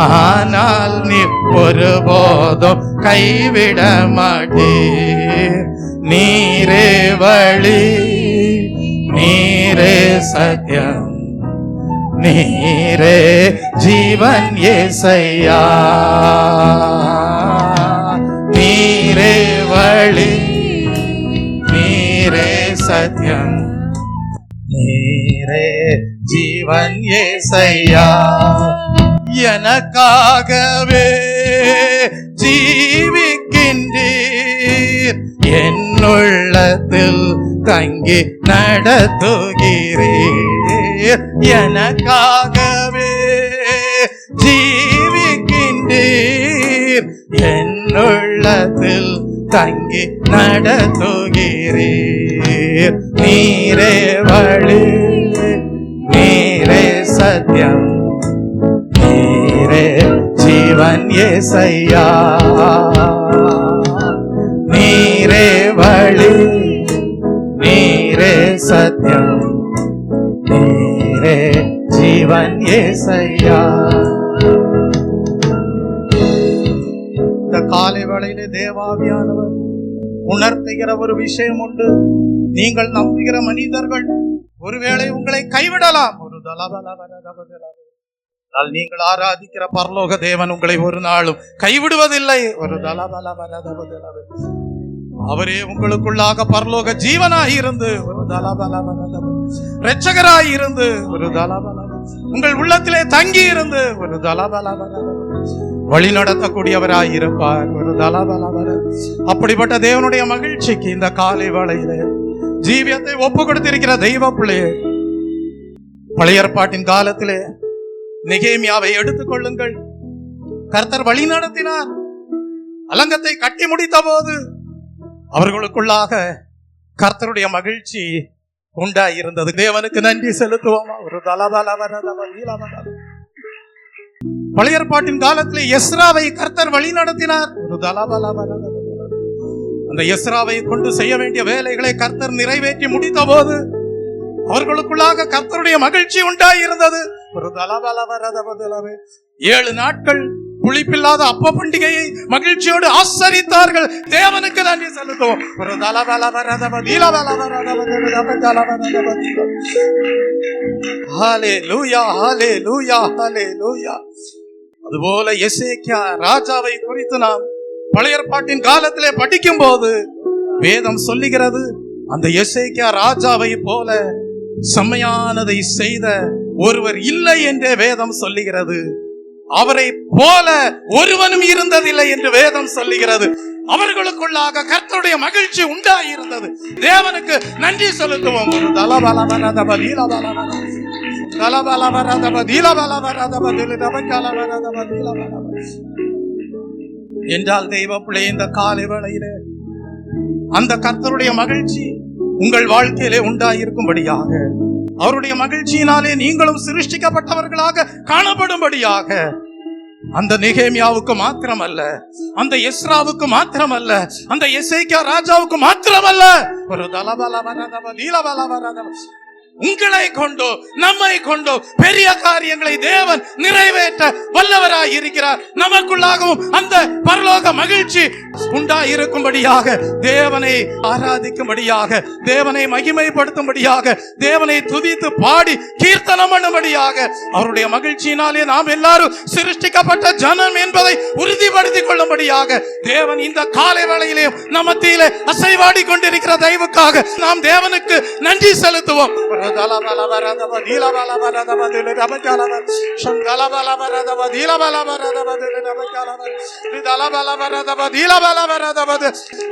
ஆனால் நீ ஒருபோதும் கைவிட மாட்டீர். நீரே வழி, நீரே சத்தியம், நீரே ஜீவன் యేసయ్యా. நீரே வழி, நீரே சத்தியம், நீரே ஜீவன் యేసయ్యா. எனக்காகவே ஜீவிக்கின்றீர், என்னுள்ளத்தில் தங்கி நடத்துகிறீர். எனக்காகவே ஜீவிக்கின்றீர், என்னுள்ளத்தில் தங்கி நடத்துகிறீர். நீரே வழி, நீரே சத்தியம், நீரே ஜீவன் యేసయ్యా. நீரே வழி, நீரே சத்தியம், நீரே ஜீவன் యేసయ్యா. இந்த காலை வேளையிலே தேவாவியானவர் உணர்த்துகிற ஒரு விஷயம் உண்டு. நீங்கள் நம்புகிற மனிதர்கள் ஒருவேளை உங்களை கைவிடலாம். ஒரு நீங்கள் ஆராதிக்கிற பரலோக தேவன் உங்களை ஒரு நாளும் கைவிடுவதில்லை. ஒரு அவரே உங்களுக்குள்ளாக பரலோக ஜீவனாய் இருந்து, ஒரு இரட்சகராய் இருந்து, ஒரு உங்கள் உள்ளத்திலே தங்கி இருந்து, ஒரு வழி நடத்தக்கூடியவராய் இருப்பார். ஒரு அப்படிப்பட்ட தேவனுடைய மகிழ்ச்சிக்கு இந்த காலை வேளையிலே ஜீவியத்தை ஒப்பு கொடுத்திருக்கிற தெய்வ பிள்ளையே, பழைய ஏற்பாட்டின் காலத்திலே நெகேமியாவை எடுத்துக் கொள்ளுங்கள். கர்த்தர் வழி நடத்தினார். அலங்கத்தை கட்டி முடித்த போது அவர்களுக்குள்ளாக கர்த்தருடைய மகிழ்ச்சி உண்டாயிருந்தது. தேவனுக்கு நன்றி செலுத்துவோமா? ஒரு பழைய ஏற்பாட்டின் காலத்திலே எஸ்ராவை கர்த்தர் வழி நடத்தினார். ஒரு அந்த எஸ்ராவை கொண்டு செய்ய வேண்டிய வேலைகளை கர்த்தர் நிறைவேற்றி முடித்த போது அவர்களுக்குள்ளாக கர்த்தருடைய மகிழ்ச்சி உண்டாயிருந்தது. ஒரு 7 நாட்கள் புளிப்பில்லாத அப்ப பண்டிகையை மகிழ்ச்சியோடு ஆசரித்தார்கள். தேவனுக்கு நன்றி செலுத்துவோம். அதுபோல எசேக்கியா ராஜாவை குறித்து நாம் பழைய ஏற்பாட்டின் காலத்திலே படிக்கும் போது வேதம் சொல்லுகிறது, அந்த எசேக்கியா ராஜாவை போல செம்மையானதை செய்த ஒருவர் இல்லை என்று வேதம் சொல்லுகிறது. அவரை போல ஒருவனும் இருந்ததில்லை என்று வேதம் சொல்லுகிறது. அவர்களுக்குள்ளாக கர்த்தருடைய மகிழ்ச்சி உண்டாயிருந்தது. தேவனுக்கு நன்றி செலுத்துவோம். என்றால் தெய்வ பிள்ளை, இந்த காலை வேளையிலே அந்த கர்த்தருடைய மகிழ்ச்சி உங்கள் வாழ்க்கையிலே உண்டாயிருக்கும்படியாக, அவருடைய மகிழ்ச்சியினாலே நீங்களும் சிருஷ்டிக்கப்பட்டவர்களாக காணப்படும்படியாக, அந்த நெகேமியாவுக்கு மாத்திரமல்ல, அந்த எஸ்ராவுக்கு மாத்திரமல்ல, அந்த எசேக்கியா ராஜாவுக்கு மாத்திரமல்ல, ஒரு உங்களை கொண்டோ நம்மை கொண்டோ பெரிய காரியங்களை தேவன் நிறைவேற்ற வல்லவராய் இருக்கிறார். நமக்குள்ளாகவும் அந்த பரலோக மகிழ்ச்சி உண்டாயிருக்கும்படியாக, தேவனை ஆராதிக்கும்படியாக, தேவனை மகிமைப்படுத்தும்படியாக, தேவனை துதித்து பாடி கீர்த்தனம் பண்ணும்படியாக, அவருடைய மகிழ்ச்சியினாலே நாம் எல்லாரும் சிருஷ்டிக்கப்பட்ட ஜனம் என்பதை உறுதிப்படுத்திக் கொள்ளும்படியாக தேவன் இந்த காலை வேளையிலே நம் மத்தியிலே அசைவாடி கொண்டிருக்கிற தயவுக்காக நாம் தேவனுக்கு நன்றி செலுத்துவோம்.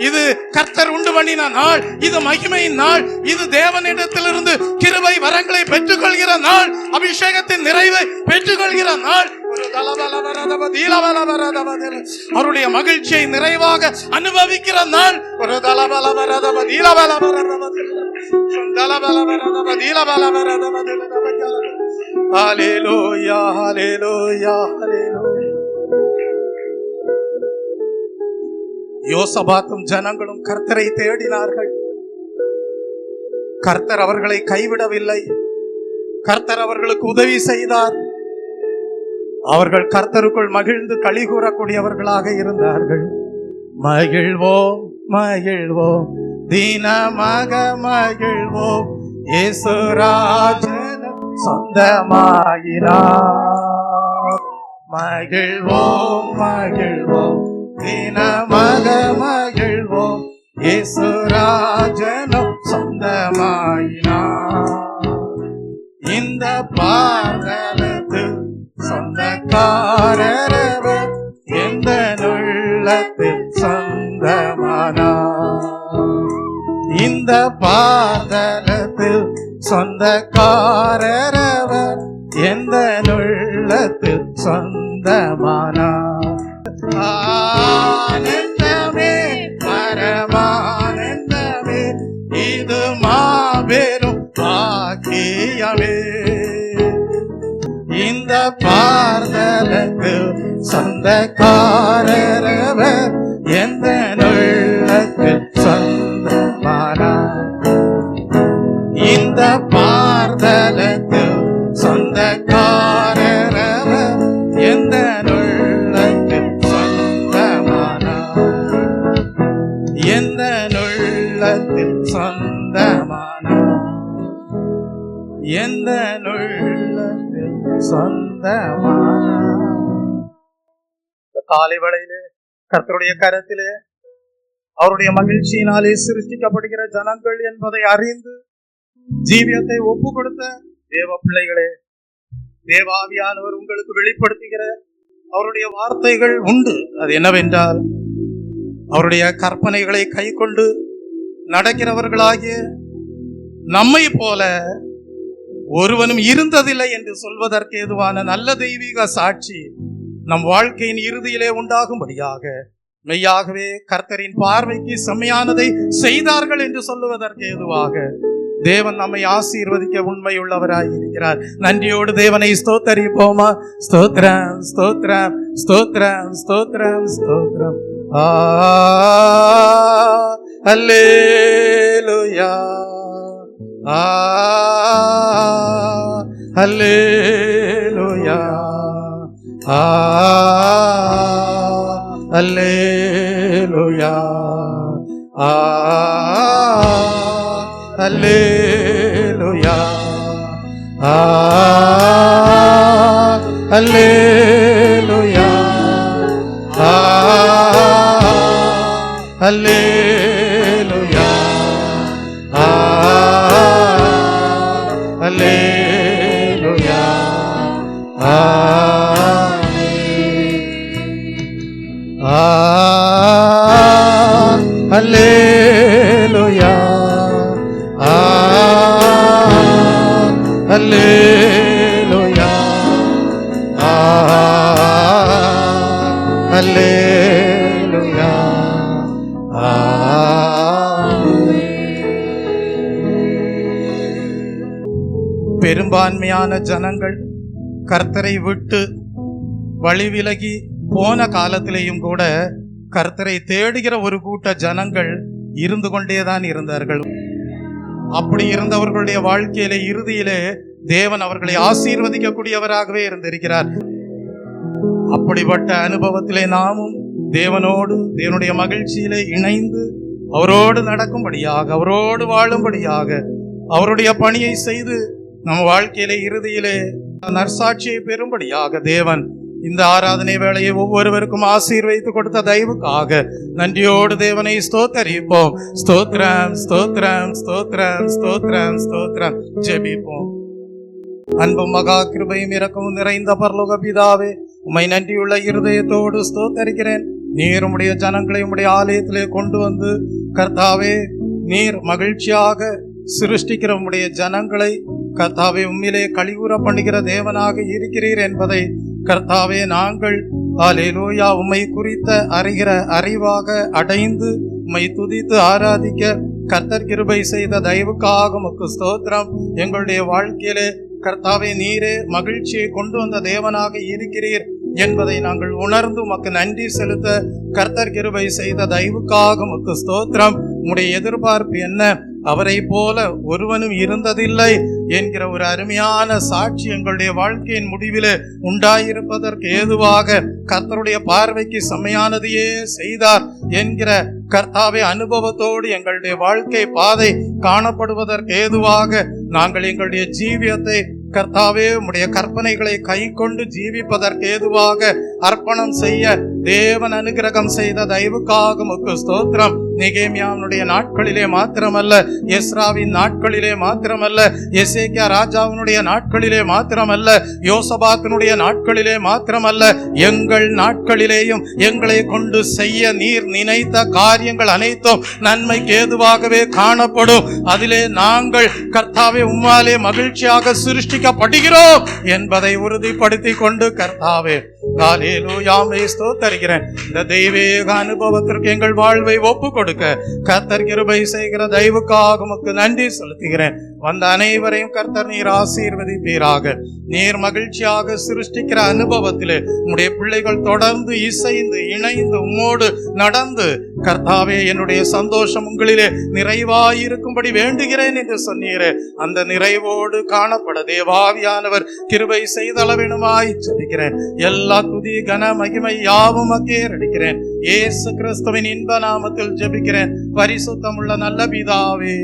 இது கர்த்தர் உண்டு பண்ணின நாள், இது மகிமையின் நாள், இது தேவனிடத்திலிருந்து கிருபை வரங்களை பெற்றுக்கொள்கிற நாள், அபிஷேகத்தின் நிறைவை பெற்றுக்கொள்கிற நாள், அவருடைய மகிழ்ச்சியை நிறைவாக அனுபவிக்கிற நாள். ஒரு யோசபாத்தும் ஜனங்களும் கர்த்தரை தேடினார்கள். கர்த்தர் அவர்களை கைவிடவில்லை. கர்த்தர் அவர்களுக்கு உதவி செய்தார். அவர்கள் கர்த்தருக்குள் மகிழ்ந்து களி கூறக்கூடியவர்களாக இருந்தார்கள். மகிழ்வோம் மகிழ்வோம் தினமாக மகிழ்வோம், இயேசுராஜன் சொந்தமாயினார். மகிழ்வோம் மகிழ்வோம் தினமாக மகிழ்வோம், இயேசுராஜனும் சொந்தமாயினார். இந்த பாதலத்து சொந்தக்காரரவர், எந்த உள்ளத்தில் சொந்தமானார். இந்த பாதலத்தில் சொந்தக்காரரவர், எந்த உள்ளத்தில் சொந்தமானார். ஆனந்தமே பரமானந்தமே, இது மாபெரும் பாக்கியமே. இந்த பார்தலத்தில் சொந்தக்காரரவர், எந்த உள்ளத்தில் சொந்தமானார். இந்த பார்தலத்தில் சொந்தக்காரரவர், எந்த உள்ளத்தில் சொந்தமானார். எந்த உள்ளத்தில் சொந்தமானார். எந்த உள்ளத்தில் சொந்தமானார். காலை வேளையிலே கர்த்தருடைய கரத்திலே அவருடைய மகிழ்ச்சியினாலே சிருஷ்டிக்கப்படுகிற ஜனங்கள் என்பதை அறிந்து ஜீவியத்தை ஒப்பு கொடுத்த தேவ பிள்ளைகளே, தேவாவியானவர் உங்களுக்கு வெளிப்படுத்துகிற அவருடைய வார்த்தைகள் உண்டு. அது என்னவென்றால், அவருடைய கற்பனைகளை கை கொண்டு நடக்கிறவர்களாகிய நம்மை போல ஒருவனும் இருந்ததில்லை என்று சொல்வதற்கு ஏதுவான நல்ல தெய்வீக சாட்சி நம் வாழ்க்கையின் இறுதியிலே உண்டாகும்படியாக மெய்யாகவே கர்த்தரின் பார்வைக்கு செம்மையானதை செய்தார்கள் என்று சொல்லுவதற்கு ஏதுவாக தேவன் நம்மை ஆசீர்வதிக்க உண்மையுள்ளவராய் இருக்கிறார். நன்றியோடு தேவனை ஸ்தோத்தரிப்போமா? ஸ்தோத்ரம் ஸ்தோத்ரம் ஸ்தோத்ரம் ஸ்தோத்ரம் ஸ்தோத்ரம். அல்லேலூயா அல்லேலூயா அல்லேலூயா அல்லேலூயா அல்லேலூயா அல்லேலூயா அல்லேலூயா அல்லேலூயா அல்லேலூயா அல்லேலூயா. பெரும்பான்மையான ஜனங்கள் கர்த்தரை விட்டு வழி விலகி போன காலத்திலேயும் கூட கர்த்தரை தேடுகிற ஒரு கூட்ட ஜனங்கள் இருந்து கொண்டேதான் இருந்தார்கள். அப்படி இருந்தவர்களுடைய வாழ்க்கையிலே இறுதியிலே தேவன் அவர்களை ஆசீர்வதிக்கக்கூடியவராகவே இருந்திருக்கிறார். அப்படிப்பட்ட அனுபவத்திலே நாமும் தேவனோடு தேவனுடைய மகிழ்ச்சியிலே இணைந்து அவரோடு நடக்கும்படியாக, அவரோடு வாழும்படியாக, அவருடைய பணியை செய்து நம் வாழ்க்கையிலே இறுதியிலே நற்சாட்சியை பெறும்படியாக தேவன் இந்த ஆராதனை வேளையை ஒவ்வொருவருக்கும் ஆசீர்வதித்து கொடுத்த தயவுக்காக நன்றியோடு தேவனை ஸ்தோத்தரிப்போம். ஸ்தோத்ரம் ஸ்தோத்ரம் ஸ்தோத்ரம் ஸ்தோத்ரம் ஸ்தோத்ரம். ஜெபிப்போம். அன்பும் மகா கிருபையும் இரக்கமும் நிறைந்த பரலோக பிதாவே, உம்மை நன்றியுள்ள இருதயத்தோடு ஸ்தோத்தரிக்கிறேன். நீர் உம்முடைய ஜனங்களை உம்முடைய ஆலயத்திலே கொண்டு வந்து கர்த்தாவே, நீர் மகிழ்ச்சியாக சிருஷ்டிக்கிற உம்முடைய ஜனங்களை கர்த்தாவே உம்மிலே களிகூற பண்ணுகிற தேவனாக இருக்கிறீர் என்பதை கர்த்தாவே நாங்கள் அல்லேலூயா உம்மை குறித்த அறிகிற அறிவாக அடைந்து உம்மை துதித்து ஆராதிக்க கர்த்தர் கிருபை செய்த தயவுக்காக உமக்கு ஸ்தோத்திரம். எங்களுடைய வாழ்க்கையிலே கர்த்தாவே நீரே மகிழ்ச்சியை கொண்டு வந்த தேவனாக இருக்கிறீர். என்பதை நாங்கள் உணர்ந்து உமக்கு நன்றி செலுத்த கர்த்தர் கிருபை செய்த தயவுக்காக உமக்கு ஸ்தோத்திரம். உம்முடைய எதிர்பார்ப்பு என்ன? அவரை போல ஒருவனும் இருந்ததில்லை என்கிற ஒரு அருமையான சாட்சி எங்களுடைய வாழ்க்கையின் முடிவிலே உண்டாயிருப்பதற்கு ஏதுவாக கர்த்தருடைய பார்வைக்கு செம்மையானதையே செய்தார் என்கிற கர்த்தாவே அனுபவத்தோடு எங்களுடைய வாழ்க்கை பாதை காணப்படுவதற்கு ஏதுவாக நாங்கள் எங்களுடைய ஜீவியத்தை கர்த்தாவே உம்முடைய கற்பனைகளை கை கொண்டு ஜீவிப்பதற்கு ஏதுவாக அர்ப்பணம் செய்ய தேவன் அனுகிரகம் செய்த தயவுக்காக உமக்கு ஸ்தோத்திரம். நெகேமியாவினுடைய நாட்களிலே மாத்திரமல்ல, எஸ்ராவின் நாட்களிலே மாத்திரமல்ல, எசேக்கியா ராஜாவினுடைய நாட்களிலே மாத்திரமல்ல, யோசபாத்தினுடைய நாட்களிலே மாத்திரமல்ல, எங்கள் நாட்களிலேயும் எங்களை கொண்டு செய்ய நீர் நினைத்த காரியங்கள் அனைத்தும் நன்மைக்கு ஏதுவாகவே காணப்படும். அதிலே நாங்கள் கர்த்தாவே உம்மாலே மகிழ்ச்சியாக சிருஷ்டிக்கப்படுகிறோம் என்பதை உறுதிப்படுத்தி கொண்டு கர்த்தாவே ஹல்லேலூயா ஸ்தோத்திரிக்கிறேன். இந்த தெய்வீக அனுபவத்திற்கு எங்கள் வாழ்வை ஒப்பு கொடுக்க கர்த்தர் கிருபை செய்கிற தயவுக்காக உமக்கு நன்றி செலுத்துகிறேன். வந்த அனைவரையும் கர்த்தர் நீர் ஆசீர்வதிப்பீராக. நீர் மகிழ்ச்சியாக சிருஷ்டிக்கிற அனுபவத்திலே உம்முடைய பிள்ளைகள் தொடர்ந்து இசைந்து இணைந்து உம்மோடு நடந்து கர்த்தாவே என்னுடைய சந்தோஷம் உங்களிலே நிறைவாயிருக்கும்படி வேண்டுகிறேன் என்று சொன்னீரே, அந்த நிறைவோடு காணப்பட தேவாவியானவர் கிருபை செய்தளவினுமாய் ஜெபிக்கிறேன். எல்லா துதி கன மகிமை யாவும் அங்கேறடிக்கிறேன். இயேசு கிறிஸ்துவின் இன்ப நாமத்தில் ஜெபிக்கிறேன் பரிசுத்தமுள்ள நல்ல பிதாவே,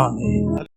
ஆமென்.